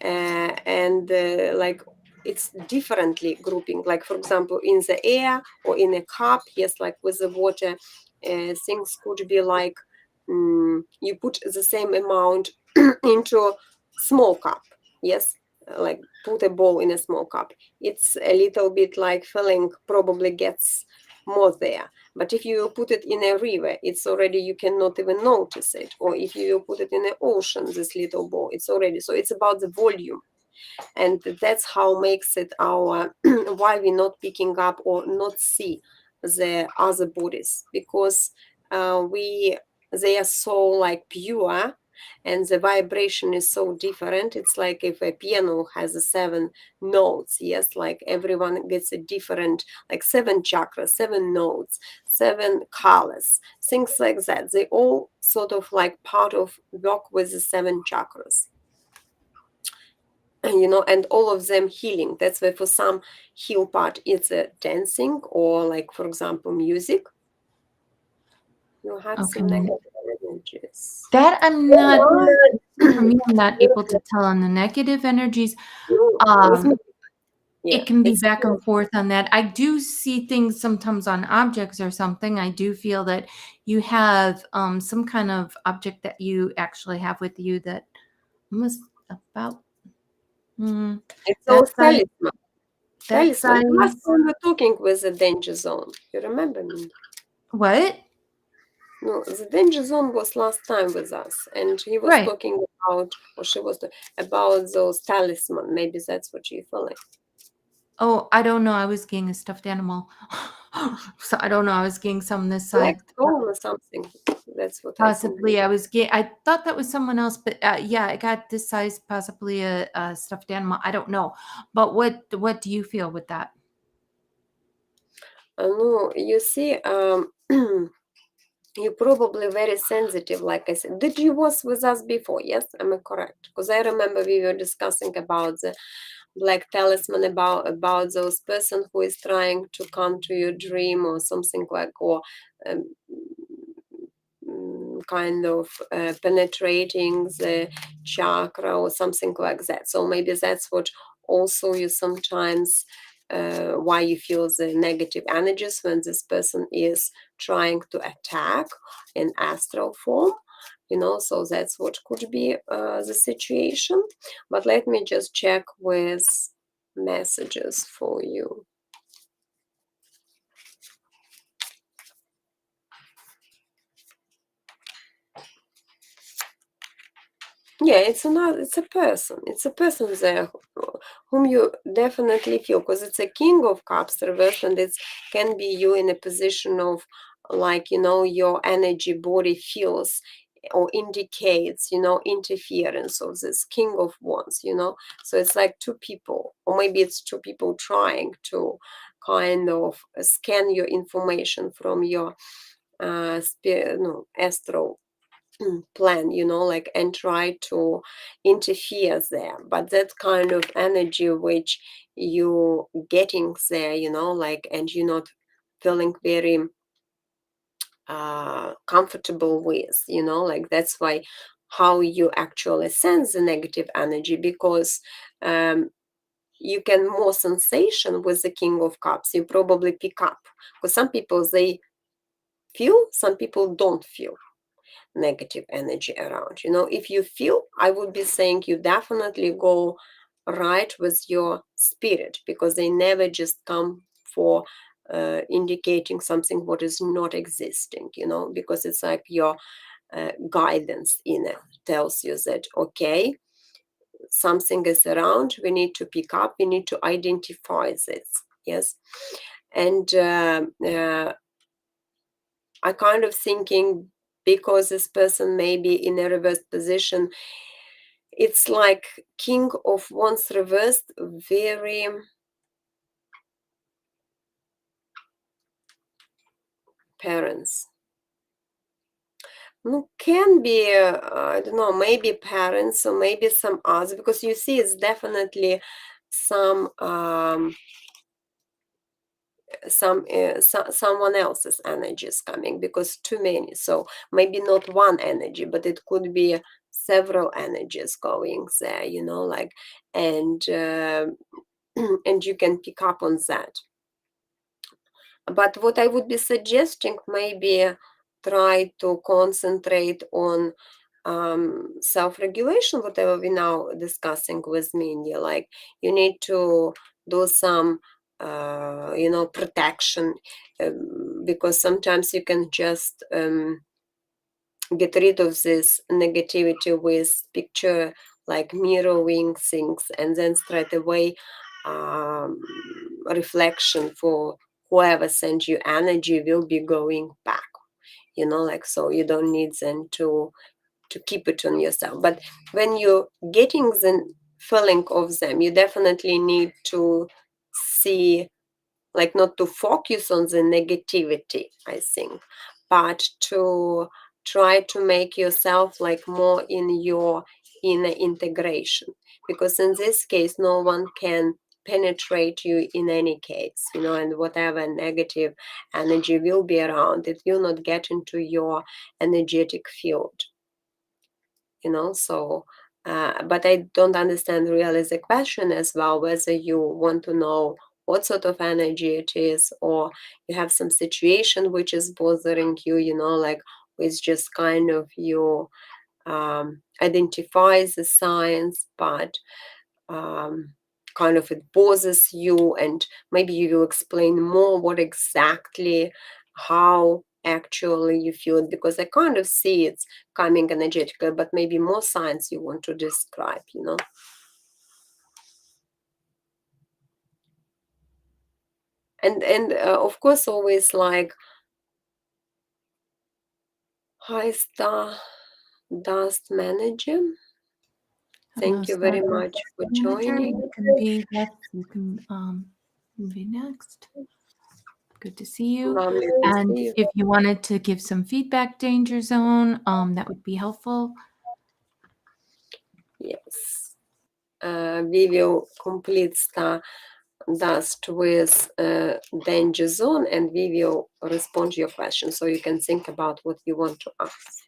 and like it's differently grouping, like for example in the air or in a cup, yes, like with the water, things could be like, you put the same amount into a small cup, yes, like put a ball in a small cup, it's a little bit like filling, probably gets more there. But if you put it in a river, it's already, you cannot even notice it. Or if you put it in the ocean, this little ball, it's already, so it's about the volume. And that's how makes it our, why we're not picking up or not see the other bodies, because we they are so like pure, and the vibration is so different. It's like if a piano has a 7 notes, yes, like everyone gets a different, like 7 chakras, 7 notes, 7 colors, things like that. They all sort of like part of work with the 7 chakras. And all of them healing. That's why for some heal part it's a dancing, or like for example music. You had Okay. some negative energies. That I'm not, for me, I'm not able to tell on the negative energies. No, with Um, me, yeah, it can be it's back and forth on that. I do see things sometimes on objects or something. I do feel that you have some kind of object that you actually have with you that must about it's all that size. talisman. That The last size. time we were talking was the danger zone. You remember me? What? No, the danger zone was last time with us, and he was Right. talking about, or she was about those talisman. Maybe that's what you're feeling. Oh, I don't know. I was getting a stuffed animal. So I don't know. I was getting some this Black size. stone or something. That's what I think. Possibly, I thought that was someone else, but yeah, I got this size, possibly a stuffed animal. I don't know, but what do you feel with that? No, you see, you're probably very sensitive, like I said. Did you was with us before? Yes, am I correct? Because I remember we were discussing about the black talisman, about those person who is trying to come to your dream or something like, or um, kind of penetrating the chakra or something like that. So maybe that's what also you sometimes why you feel the negative energies when this person is trying to attack in astral form. So that's what could be the situation. But let me just check with messages for you. Yeah, it's a person. It's a person there whom you definitely feel, because it's a King of Cups reversed, and it can be you in a position of like, your energy body feels or indicates, interference of this King of Wands. So it's like two people, or maybe it's two people trying to kind of scan your information from your astral plan, like, and try to interfere there. But that kind of energy which you getting there, like, and you're not feeling very comfortable with, like, that's why how you actually sense the negative energy, because you can more sensation with the King of Cups. You probably pick up, because some people they feel, some people don't feel negative energy around. If you feel, I would be saying you definitely go right with your spirit, because they never just come for indicating something what is not existing, because it's like your guidance in it tells you that, okay, something is around, we need to pick up, we need to identify this. Yes. And I kind of thinking, because this person may be in a reversed position, it's like King of Wands reversed, very parents. No, can be, I don't know, maybe parents or maybe some others, because you see it's definitely some someone else's energy is coming, because too many. So maybe not one energy, but it could be several energies going there, like, and and you can pick up on that. But what I would be suggesting, maybe try to concentrate on self-regulation, whatever we're now discussing with Mindy. Like, you need to do some, protection, because sometimes you can just get rid of this negativity with picture, like mirroring things, and then straight away reflection for whoever sent you energy will be going back, like, so you don't need then to keep it on yourself. But when you're getting the feeling of them, you definitely need to see, like, not to focus on the negativity, I think, but to try to make yourself like more in your inner integration, because in this case no one can penetrate you in any case, and whatever negative energy will be around, it will not get into your energetic field, so but I don't understand really the question as well, whether you want to know what sort of energy it is, or you have some situation which is bothering you, like, with just kind of you identify the signs, but um, kind of it bothers you, and maybe you will explain more what exactly, how actually you feel it, because I kind of see it's coming energetically, but maybe more signs you want to describe, and of course always like, hi star dust manager, Hello, thank you very Stardust much for Manager. joining. You can be, yes, you can be next. Good to see you. Lovely to And see you. if you wanted to give some feedback, Danger Zone, that would be helpful. Yes, we will complete star dust with danger zone, and we will respond to your question, so you can think about what you want to ask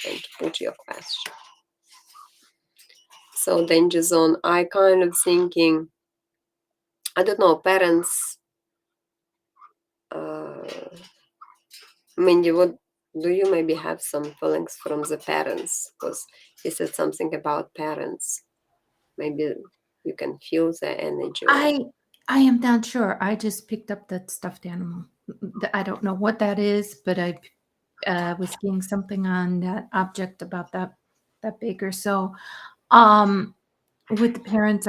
and put your question. So danger zone, I kind of thinking, I don't know, parents, Mindy, what do you maybe have some feelings from the parents, because you said something about parents, maybe you can feel the energy of. I am not sure. I just picked up that stuffed animal. I don't know what that is, but I was seeing something on that object about that baker. So, with the parents,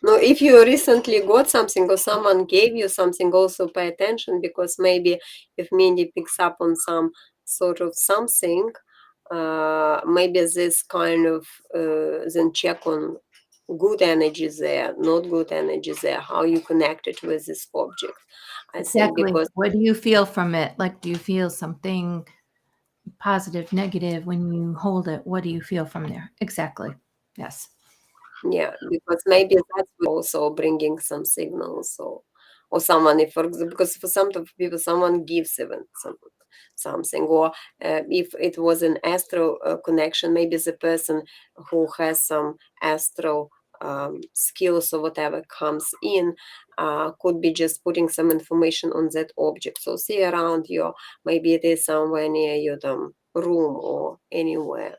No, if you recently got something or someone gave you something, also pay attention, because maybe if Mindy picks up on some sort of something, maybe this kind of then check on good energy there, not good energy there, how you connect it with this object. I think exactly. because What do you feel from it? Like, do you feel something positive, negative when you hold it? What do you feel from there? Exactly. Yes. yeah, because maybe that's also bringing some signals, or someone, if for example, because for some of people someone gives even something, or if it was an astral connection, maybe the person who has some astral skills or whatever comes in, could be just putting some information on that object. So see around you, maybe it is somewhere near your room or anywhere,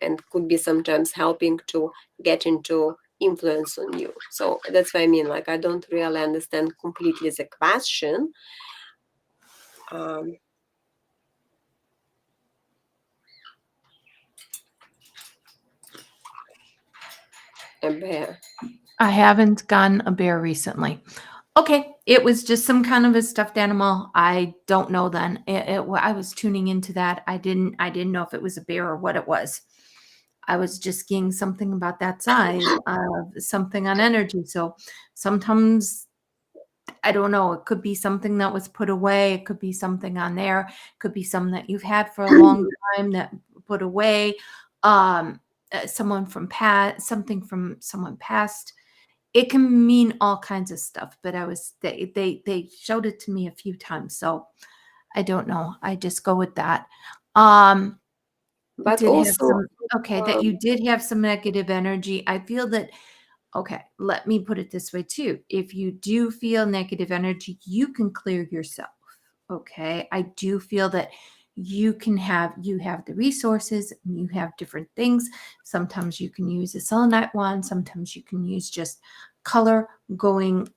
and could be sometimes helping to get into influence on you. So that's what I mean, like, I don't really understand completely the question. um, a bear. I haven't gotten a bear recently. Okay, it was just some kind of a stuffed animal. I don't know then. I was tuning into that. I didn't know if it was a bear or what it was. I was just getting something about that size of something on energy. So sometimes I don't know. It could be something that was put away. It could be something on there. It could be something that you've had for a long time that put away. Um, someone from past, something from someone past. It can mean all kinds of stuff. But they showed it to me a few times, so I don't know. I just go with that. Um, But did have also, some okay that you did have some negative energy. I feel that. Okay, let me put it this way too. If you do feel negative energy, you can clear yourself. Okay, I do feel that you have the resources, and you have different things. Sometimes you can use a selenite wand, sometimes you can use just color going.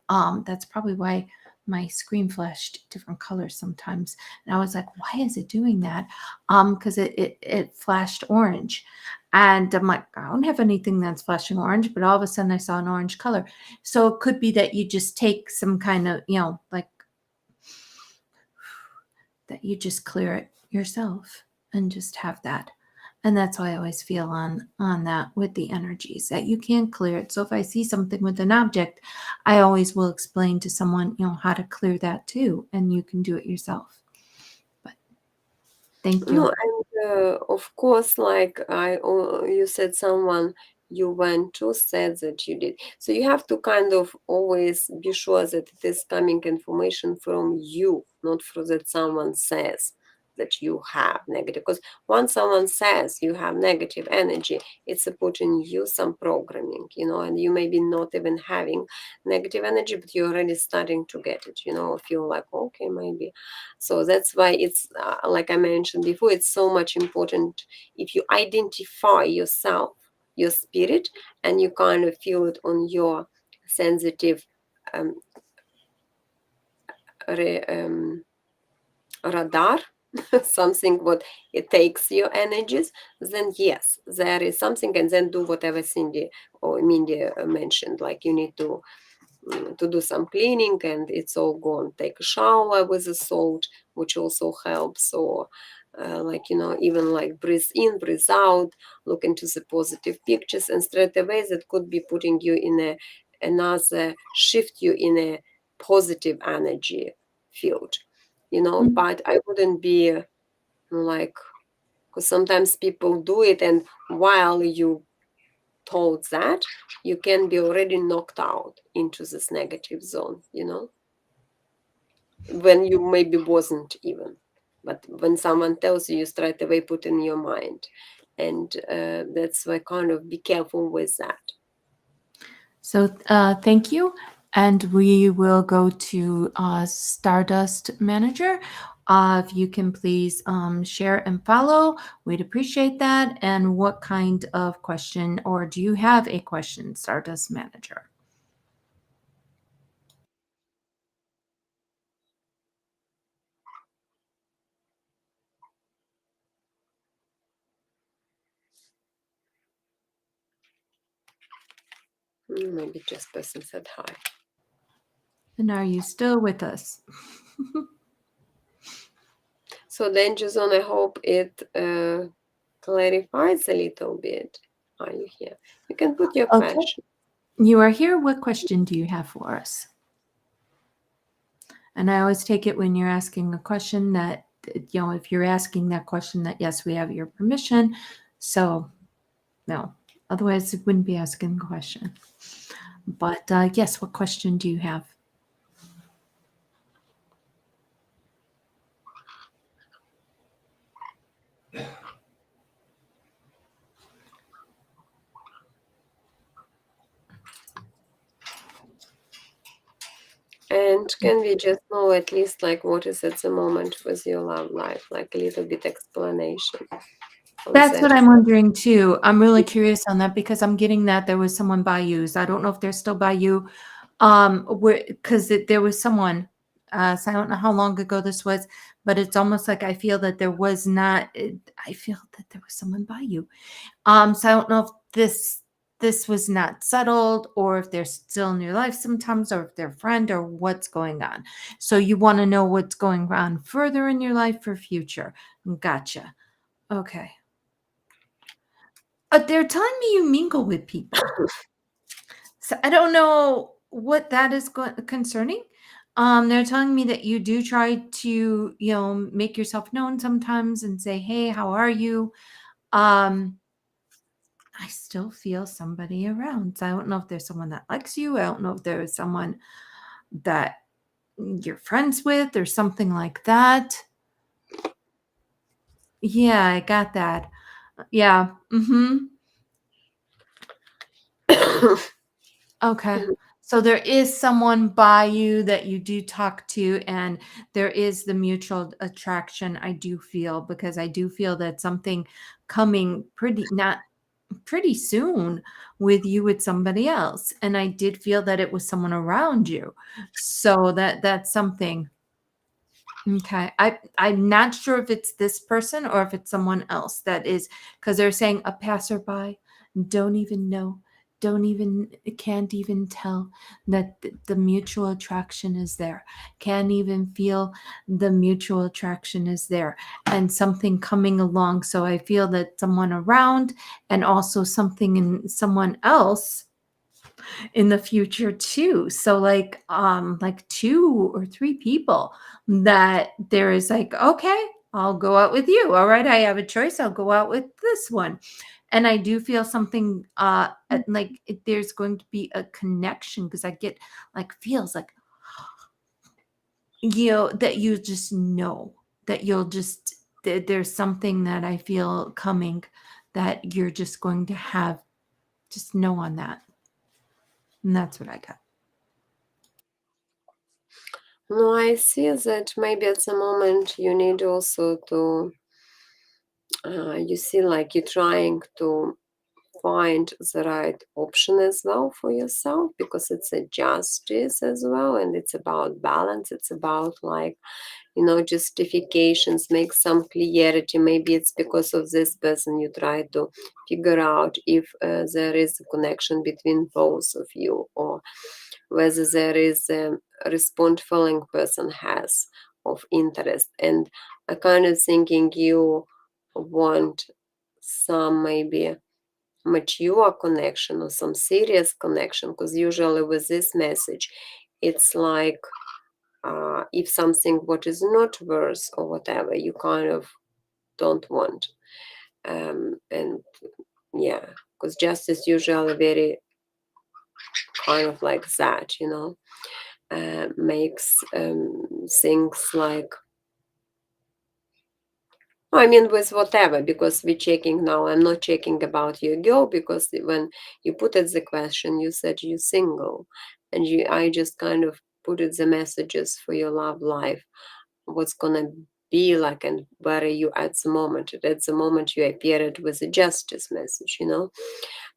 That's probably why my screen flashed different colors sometimes. And I was like, why is it doing that? Because it flashed orange. And I'm like, I don't have anything that's flashing orange, but all of a sudden I saw an orange color. So it could be that you just take some kind of, like that you just clear it yourself and just have that. And that's why I always feel on that with the energies, that you can clear it. So if I see something with an object, I always will explain to someone, how to clear that too, and you can do it yourself. But thank No, you. and of course, like you said, someone you went to said that you did. So you have to kind of always be sure that it is coming information from you, not from that someone says that you have negative. Because once someone says you have negative energy, it's putting you some programming, and you may be not even having negative energy, but you're already starting to get it, or feel like, okay, maybe. So that's why it's like I mentioned before, it's so much important if you identify yourself, your spirit, and you kind of feel it on your sensitive um, radar, something what it takes your energies, then yes, there is something, and then do whatever Cindy or Mindy mentioned, like you need to do some cleaning and it's all gone. Take a shower with the salt, which also helps. Or even like breathe in, breathe out, look into the positive pictures, and straight away that could be putting you in another shift you in a positive energy field, but I wouldn't be like, because sometimes people do it, and while you told that, you can be already knocked out into this negative zone, when you maybe wasn't even. But when someone tells you, you straight away put in your mind. And that's why kind of be careful with that. So thank you. And we will go to Stardust Manager. If you can please share and follow, we'd appreciate that. And what kind of question, or do you have a question, Stardust Manager? Maybe just person said hi. And are you still with us? So danger zone, I hope it clarifies a little bit. Are you here? You can put your Okay. question. You are here. What question do you have for us? And I always take it when you're asking a question that, if you're asking that question, that yes, we have your permission. So, no, otherwise, it wouldn't be asking a question. But yes, what question do you have? And can we just know at least like what is at the moment with your love life, like a little bit explanation on That's what that? I'm wondering too. I'm really curious on that because I'm getting that there was someone by you. So I don't know if they're still by you. Because there was someone. So I don't know how long ago this was, but it's almost like I feel that there was not. I feel that there was someone by you. So I don't know if this was not settled, or if they're still in your life sometimes, or if they're a friend, or what's going on. So you want to know what's going on further in your life for future. Gotcha. Okay. They're telling me you mingle with people. So I don't know what that is concerning. They're telling me that you do try to, make yourself known sometimes and say, "Hey, how are you?" Um, I still feel somebody around. So I don't know if there's someone that likes you. I don't know if there's someone that you're friends with or something like that. Yeah, I got that. Yeah. Mm-hmm. Okay. So there is someone by you that you do talk to, and there is the mutual attraction, I do feel, because I do feel that something coming not pretty soon with you with somebody else. And I did feel that it was someone around you. So that's something. Okay. I'm not sure if it's this person or if it's someone else that is, because they're saying a passerby, don't even know. can't even tell that the mutual attraction is there, can't even feel the mutual attraction is there, and something coming along. So I feel that someone around, and also something in someone else in the future too. So like 2 or 3 people that there is like, okay, I'll go out with you. All right, I have a choice. I'll go out with this one. And I do feel something there's going to be a connection, because I get like feels like, that you just know that you'll just there's something that I feel coming, that you're just going to have just know on that. And that's what I got. No, I see that maybe at the moment you need also to, you see, like you're trying to find the right option as well for yourself, because it's a justice as well, and it's about balance. It's about like, justifications, make some clarity. Maybe it's because of this person you try to figure out if there is a connection between both of you, or whether there is a responsible person has of interest. And I kind of thinking you want some maybe mature connection or some serious connection, because usually with this message it's like, if something what is not worth or whatever, you kind of don't want. And yeah, because justice usually very kind of like that, makes things like, I mean, with whatever, because we're checking now. I'm not checking about your girl, because when you put it the question, you said you're single, and I just kind of put it the messages for your love life, what's gonna be like, and where are you at the moment. At the moment, you appeared with a justice message,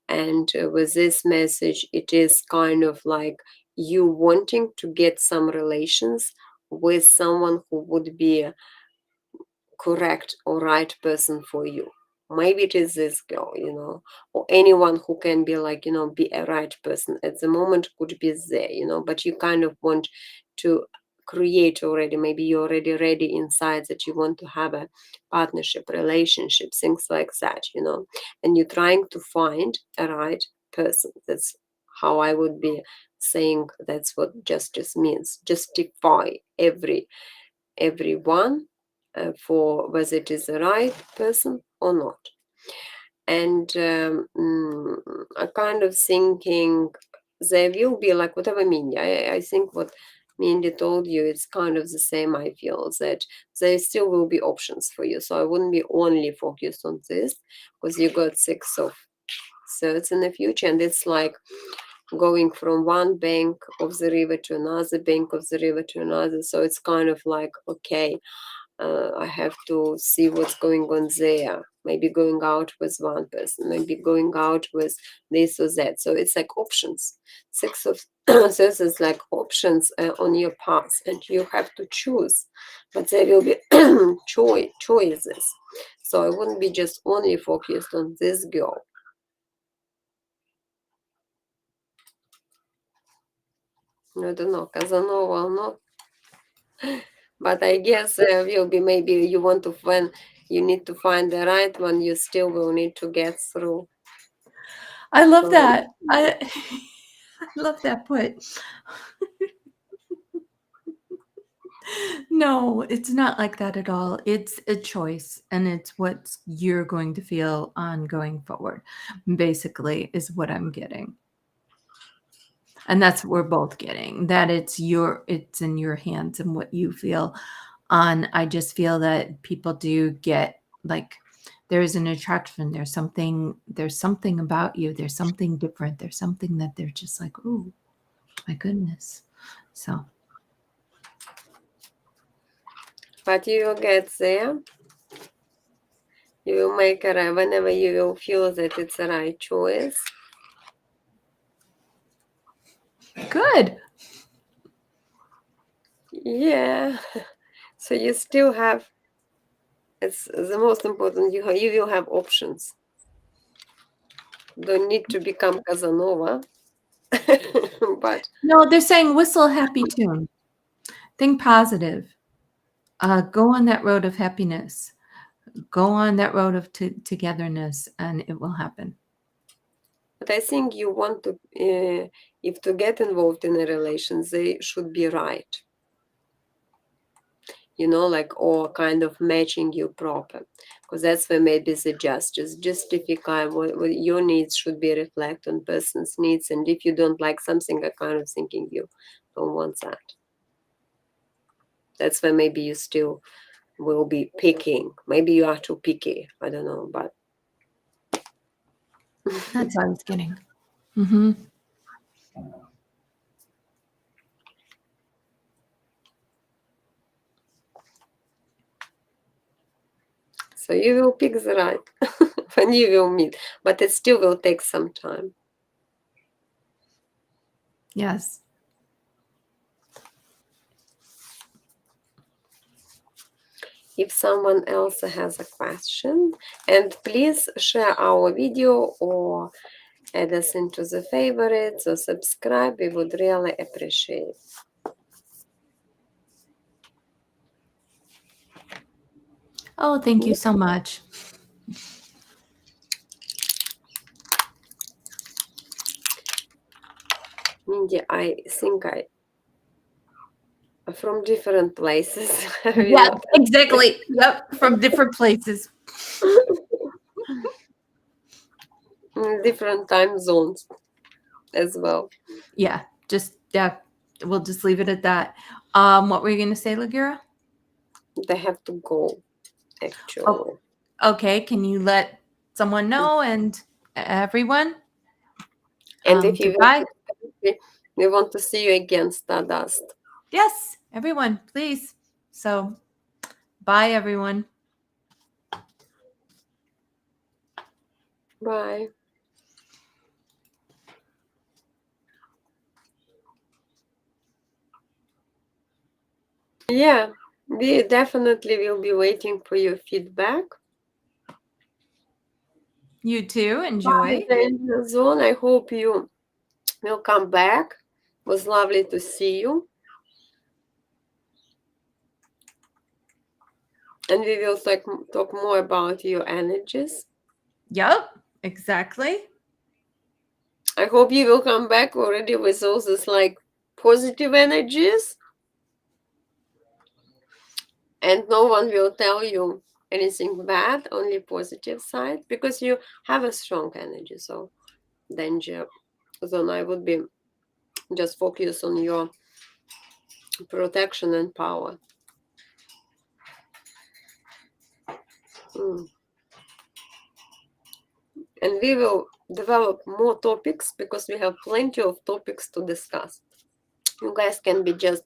and with this message, it is kind of like you wanting to get some relations with someone who would be correct or right person for you. Maybe it is this girl, or anyone who can be like, be a right person at the moment could be there, but you kind of want to create already, maybe you're already ready inside that you want to have a partnership, relationship, things like that, and you're trying to find a right person. That's how I would be saying that's what justice means. Justify everyone for whether it is the right person or not. And I kind of thinking there will be like whatever Mindy, I think what Mindy told you, it's kind of the same. I feel that there still will be options for you. So I wouldn't be only focused on this, because you got 6 of Swords in the future, and it's like going from one bank of the river to another bank of the river to another. So it's kind of like, okay, I have to see what's going on there. Maybe going out with one person, maybe going out with this or that. So it's like options. 6 of Swords is like options on your path, and you have to choose. But there will be choices. So I wouldn't be just only focused on this girl. I don't know, Casanova or not. But I guess will be maybe you want to, when you need to find the right one, you still will need to get through. I love So, that. I love that put. No, it's not like that at all. It's a choice, and it's what you're going to feel on going forward, basically, is what I'm getting. And that's what we're both getting, that it's in your hands and what you feel on. I just feel that people do get like, there's an attraction, there's something about you, there's something different, there's something that they're just like, oh my goodness. So but you will get there. You will make a right whenever you will feel that it's the right choice. good. Yeah. So you still have. It's the most important. You will have options. Don't need to become Casanova. But No, they're saying whistle a happy tune. Think positive. Go on that road of happiness. Go on that road of togetherness, and it will happen. But I think you want to, if to get involved in a relation, they should be right. Like, or kind of matching you proper. Because that's where maybe the justify what your needs should be reflect on person's needs. And if you don't like something, I kind of thinking you don't want that. That's where maybe you still will be picking. Maybe you are too picky. I don't know, but That's what I was getting. Mm-hmm. so you will pick the right when you will meet, but it still will take some time. Yes. If someone else has a question, and please share our video or add us into the favorites or subscribe, we would really appreciate. Oh, thank you so much. Mindy, I think I from different places. Yeah, exactly. Yep, from different places. Different time zones as well. Yeah, we'll just leave it at that. What were you going to say, Lagira? They have to go, actually. Oh, okay. Can you let someone know and everyone? And if you Goodbye. we want to see you again, Stardust. Yes, everyone, please. So, bye, everyone. Bye. Yeah, we definitely will be waiting for your feedback. You too. Enjoy. Zone, I hope you will come back. It was lovely to see you. And we will talk more about your energies. Yep, exactly. I hope you will come back already with all this positive energies. And no one will tell you anything bad, only positive side, because you have a strong energy. So danger zone, I would be just focus on your protection and power. And we will develop more topics because we have plenty of topics to discuss. You guys can be just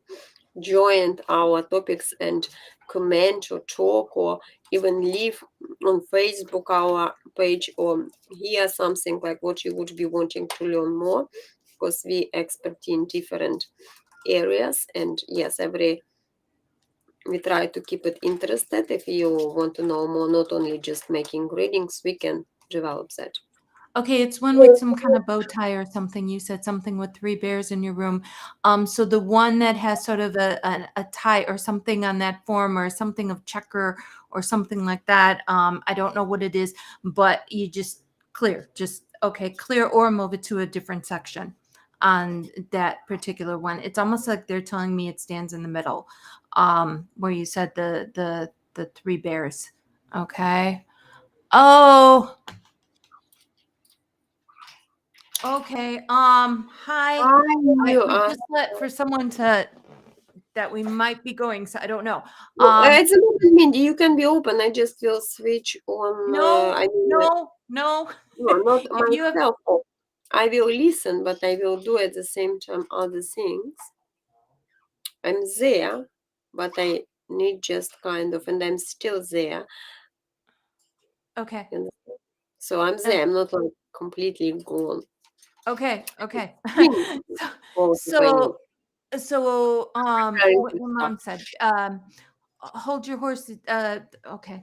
join our topics and comment or talk or even leave on Facebook our page or hear something like what you would be wanting to learn more, because we expert in different areas. And yes, we try to keep it interested. If you want to know more, not only just making readings, we can develop that. Okay, it's one with some kind of bow tie or something. You said something with 3 bears in your room. So the one that has sort of a tie or something on that form or something of checker or something like that. I don't know what it is, but you just clear, clear or move it to a different section on that particular one. It's almost like they're telling me it stands in the middle, where you said the 3 bears. Okay. Oh, okay. Hi. We just let for someone that we might be going, so I don't know. It's a little Mindy. You can be open. I just will switch on. No, I mean, no. no, not If you have myself. I will listen, but I will do at the same time other things. I'm there, but I need just kind of, and I'm still there. okay. So I'm there. I'm not completely gone. Okay, okay. Both if I need. So what your mom said. Hold your horses. Okay.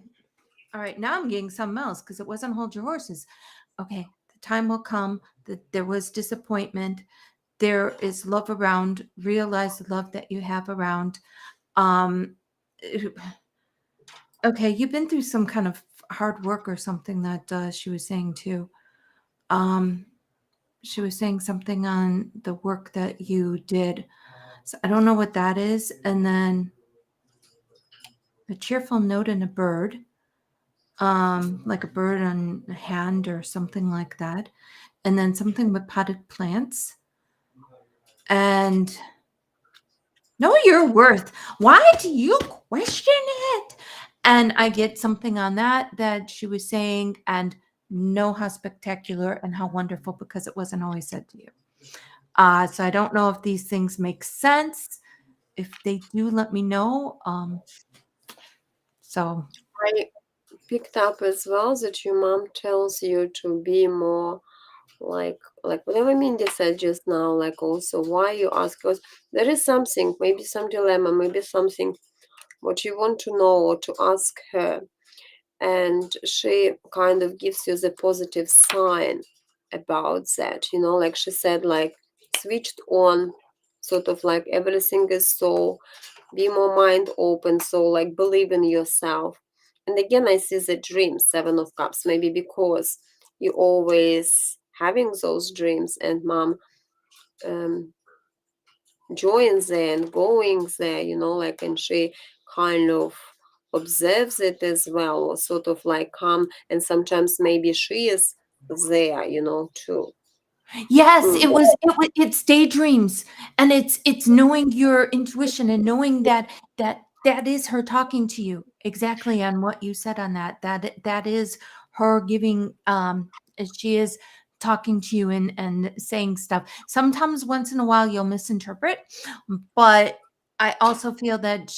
All right. Now I'm getting something else because it wasn't hold your horses. Okay. time will come that there was disappointment. There is love around. Realize the love that you have around. Um, okay, you've been through some kind of hard work or something that she was saying too. Um, she was saying something on the work that you did. So I don't know what that is. And then a cheerful note and a bird, like a bird on a hand or something like that. And then something with potted plants. And know your worth. Why do you question it? And I get something on that she was saying, and know how spectacular and how wonderful, because it wasn't always said to you. So I don't know if these things make sense. If they do, let me know. So I picked up as well that your mom tells you to be more like whatever Mindy said just now, like also why you ask, because there is something, maybe some dilemma, maybe something what you want to know or to ask her, and she kind of gives you the positive sign about that, like she said, like switched on, sort of like everything is so, be more mind open, so like believe in yourself. And again, I see the dream, 7 of Cups, maybe because you always having those dreams, and mom um, joins there and going there, like, and she kind of observes it as well, or sort of like come, and sometimes maybe she is there, too. yes, Mm. it's daydreams, and it's knowing your intuition and knowing that is her talking to you exactly on what you said on that is her giving she is talking to you and saying stuff. Sometimes once in a while you'll misinterpret, but I also feel that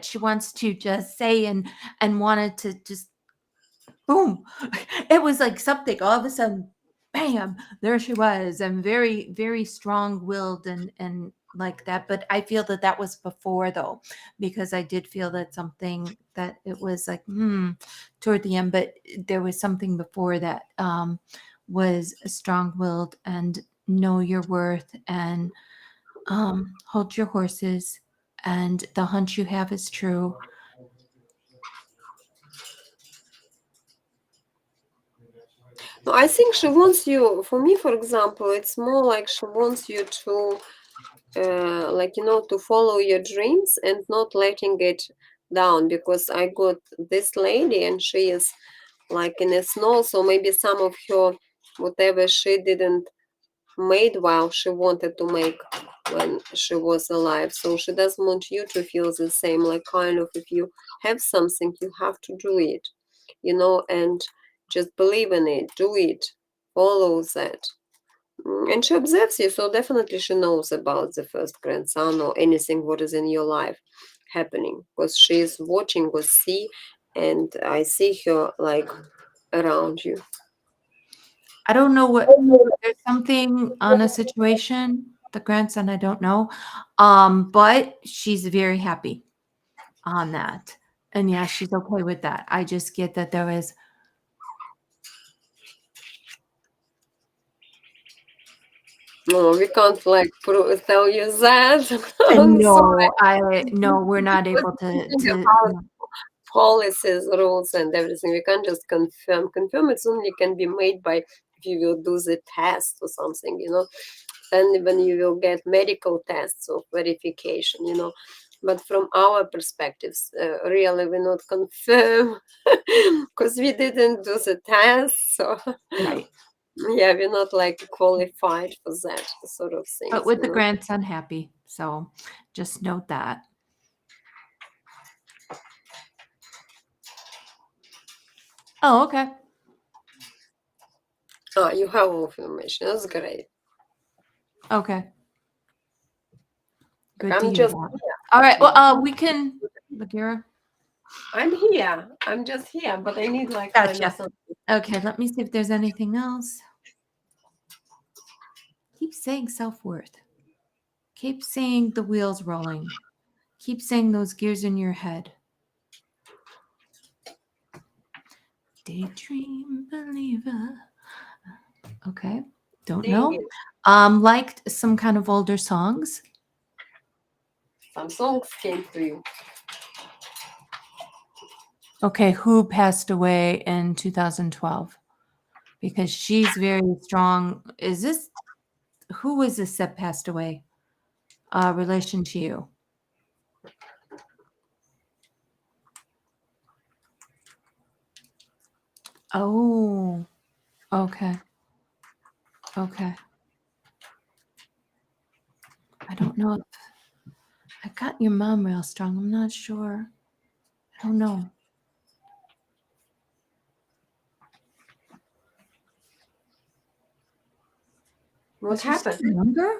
she wants to just say and wanted to just boom. It was like something all of a sudden, bam, there she was, and very, very strong-willed and like that. But I feel that was before though, because I did feel that something that it was like toward the end, but there was something before that was strong-willed and know your worth and hold your horses, and the hunch you have is true. No, I think she wants you, for me, for example, it's more like she wants you to to follow your dreams and not letting it down, because I got this lady and she is like in a snow, so maybe some of her whatever she didn't made while she wanted to make when she was alive, so she doesn't want you to feel the same, like kind of if you have something you have to do it, and just believe in it, do it, follow that. And she observes you, so definitely she knows about the first grandson or anything what is in your life happening, because she is watching or see, and I see her like around you. I don't know there's something on a situation, the grandson, I don't know. But she's very happy on that. And yeah, she's okay with that. I just get that there is No, we can't like tell you that. I'm sorry. no, we're not able to Our policies, rules, and everything. We can't just confirm. Confirm it's only can be made by if you will do the test or something, Then when you will get medical tests of verification, But from our perspectives, really, we not confirm because we didn't do the test. So right. yeah, we're not like qualified for that sort of But things, with the grandson happy. So just note that. Oh, okay. Ah, you have all information. That's great. Okay. Good to I'm hear just that. here. All right. Well, we can Bagheera. I'm here. I'm just here, but I need like kind of Gotcha. some. Okay, let me see if there's anything else. Keep saying self-worth. Keep saying the wheels rolling. Keep saying those gears in your head. Daydream believer. Okay. Don't know. Singing. Liked some kind of older songs. Some songs came to you. Okay, who passed away in 2012? Because she's very strong. Is this who was this that passed away? Relation to you? Oh, okay. Okay. I don't know if I got your mom real strong. I'm not sure. I don't know. What Was your son happened? younger?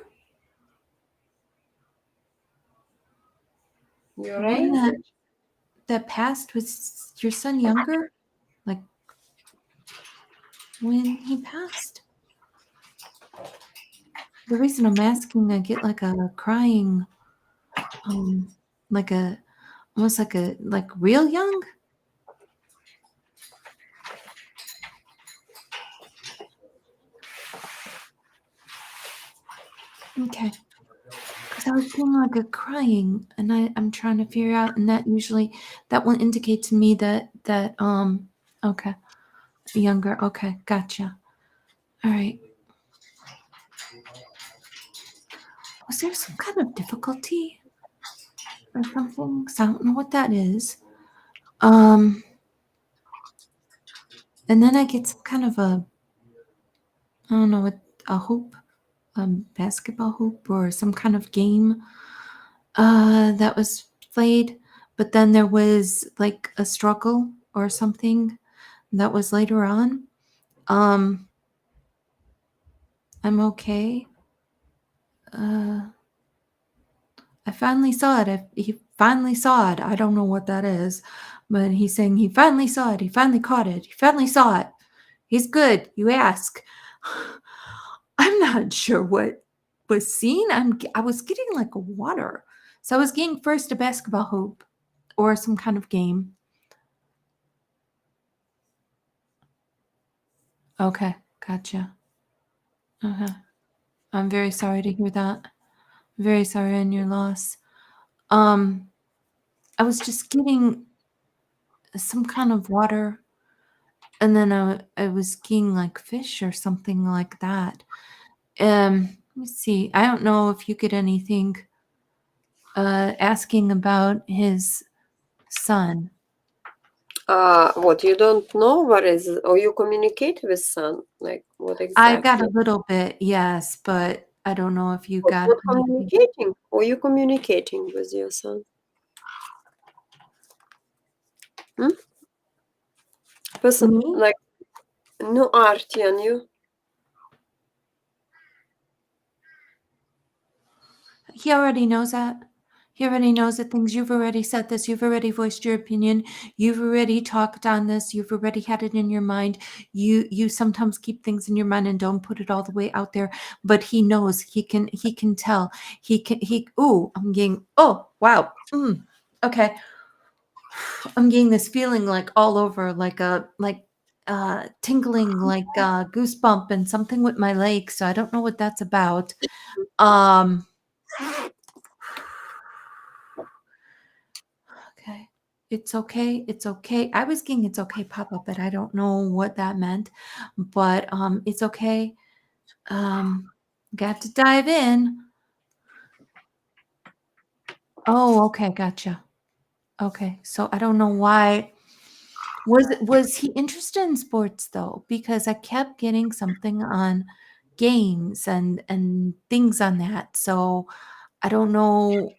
The Your one age? that passed was your son younger? Like when he passed? The reason I'm asking, I get like a crying, like a almost like real young. Okay, because I was getting like a crying, and I'm trying to figure out, and that usually that will indicate to me that okay, younger. Okay, gotcha. All right. Was there some kind of difficulty or something? 'Cause I don't know what that is. Um, and then I get some kind of I don't know, a hoop, basketball hoop or some kind of game that was played, but then there was like a struggle or something that was later on. Um, I'm okay. Uh, I finally saw it. He finally saw it. I don't know what that is, but he's saying he finally saw it. He finally caught it. He finally saw it. He's good. You ask. I'm not sure what was seen. I was getting like a water. So I was getting first a basketball hoop or some kind of game. Okay, gotcha. Uh-huh. I'm very sorry to hear that. Very sorry on your loss. Um, I was just getting some kind of water, and then I was getting like fish or something like that. Let me see. I don't know if you get anything asking about his son. What you don't know? What is? Or you communicate with son? Like what I got a exactly? little bit, yes, but I don't know if you But got not anything. communicating? Or you communicating with your son? Hmm? Person Me? like no Artian, you. He already knows that. He already knows the things. You've already said this. You've already voiced your opinion. You've already talked on this. You've already had it in your mind. You sometimes keep things in your mind and don't put it all the way out there. But he knows. He can tell. He ooh, I'm getting oh wow. Okay. I'm getting this feeling like all over, like a tingling, like goosebump and something with my leg. So I don't know what that's about. Um Okay. It's okay. It's okay. I was getting it's okay pop up, but I don't know what that meant. But it's okay. Um got to dive in. Oh, okay, gotcha. Okay. So I don't know why. Was he interested in sports though? Because I kept getting something on games and things on that. So I don't know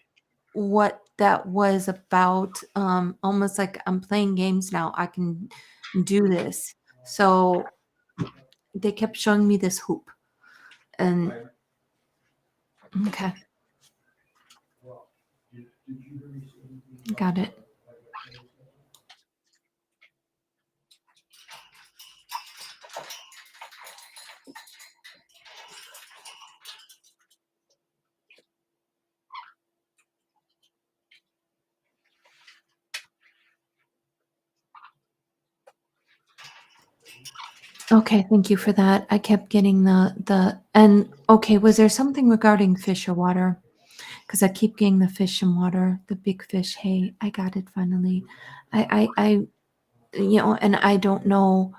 what that was about. Almost like I'm playing games now. I can do this. So they kept showing me this hoop. And okay, got it. Okay, thank you for that. I kept getting and okay, was there something regarding fish or water? Because I keep getting the fish and water, the big fish. Hey, I got it finally. I, and I don't know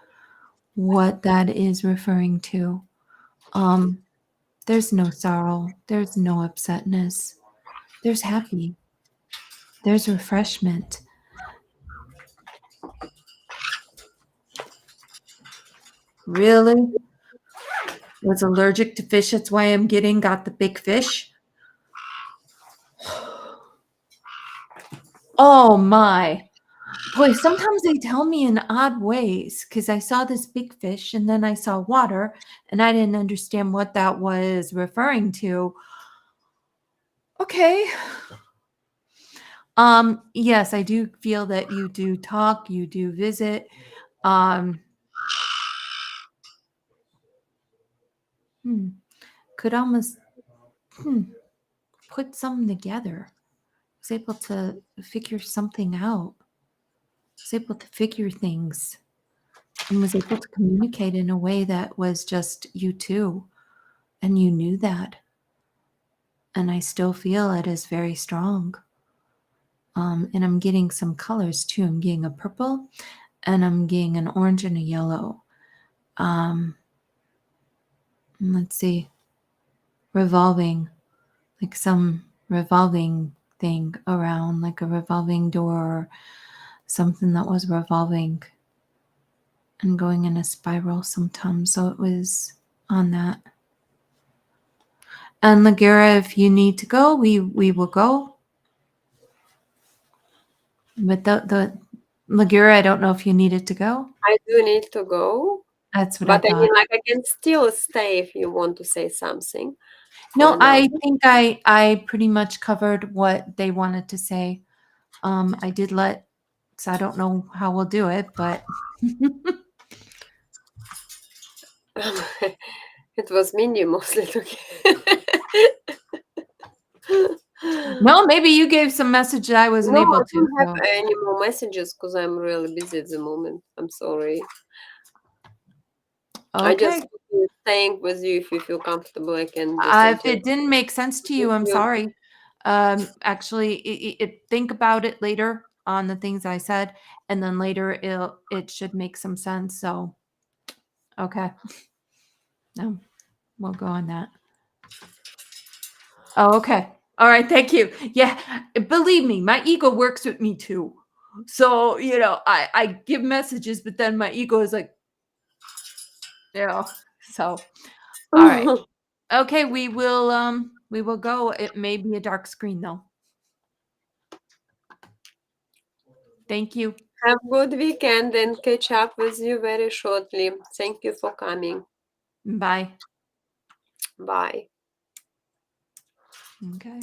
what that is referring to. Um, there's no sorrow. There's no upsetness. There's happy. There's refreshment. Really? Was allergic to fish. That's why I'm got the big fish. Oh my. Boy, sometimes they tell me in odd ways because I saw this big fish and then I saw water and I didn't understand what that was referring to. Okay. Yes, I do feel that you do talk, you do visit. Um, hmm, could almost put something together. Was able to figure something out. Was able to figure things and was able to communicate in a way that was just you two, and you knew that. And I still feel it is very strong. And I'm getting some colors too. I'm getting a purple, and I'm getting an orange and a yellow. Let's see, revolving, like some revolving thing around, like a revolving door, or something that was revolving and going in a spiral sometimes. So it was on that. And Lagura, if you need to go, we will go. But the Lagura, I don't know if you needed to go. I do need to go, That's what I but I thought. mean, like, I can still stay if you want to say something for No, now. I think I pretty much covered what they wanted to say. I did let, so I don't know how we'll do it, but It was Mindy mostly talking. no, maybe you gave some message that I wasn't No, I able to. don't have So any more messages because I'm really busy at the moment. I'm sorry. I just okay. staying with you if you feel comfortable. I can just If until it didn't make sense to you, I'm you. sorry. Actually, think about it later on the things I said, and then later it should make some sense. So okay, no, we'll go on that. Oh, okay. All right. Thank you. Yeah. Believe me, my ego works with me too. So, I give messages, but then my ego is like, so all right. Okay, we will go. It may be a dark screen though. Thank you. Have good weekend and catch up with you very shortly. Thank you for coming. Bye. Bye. Okay.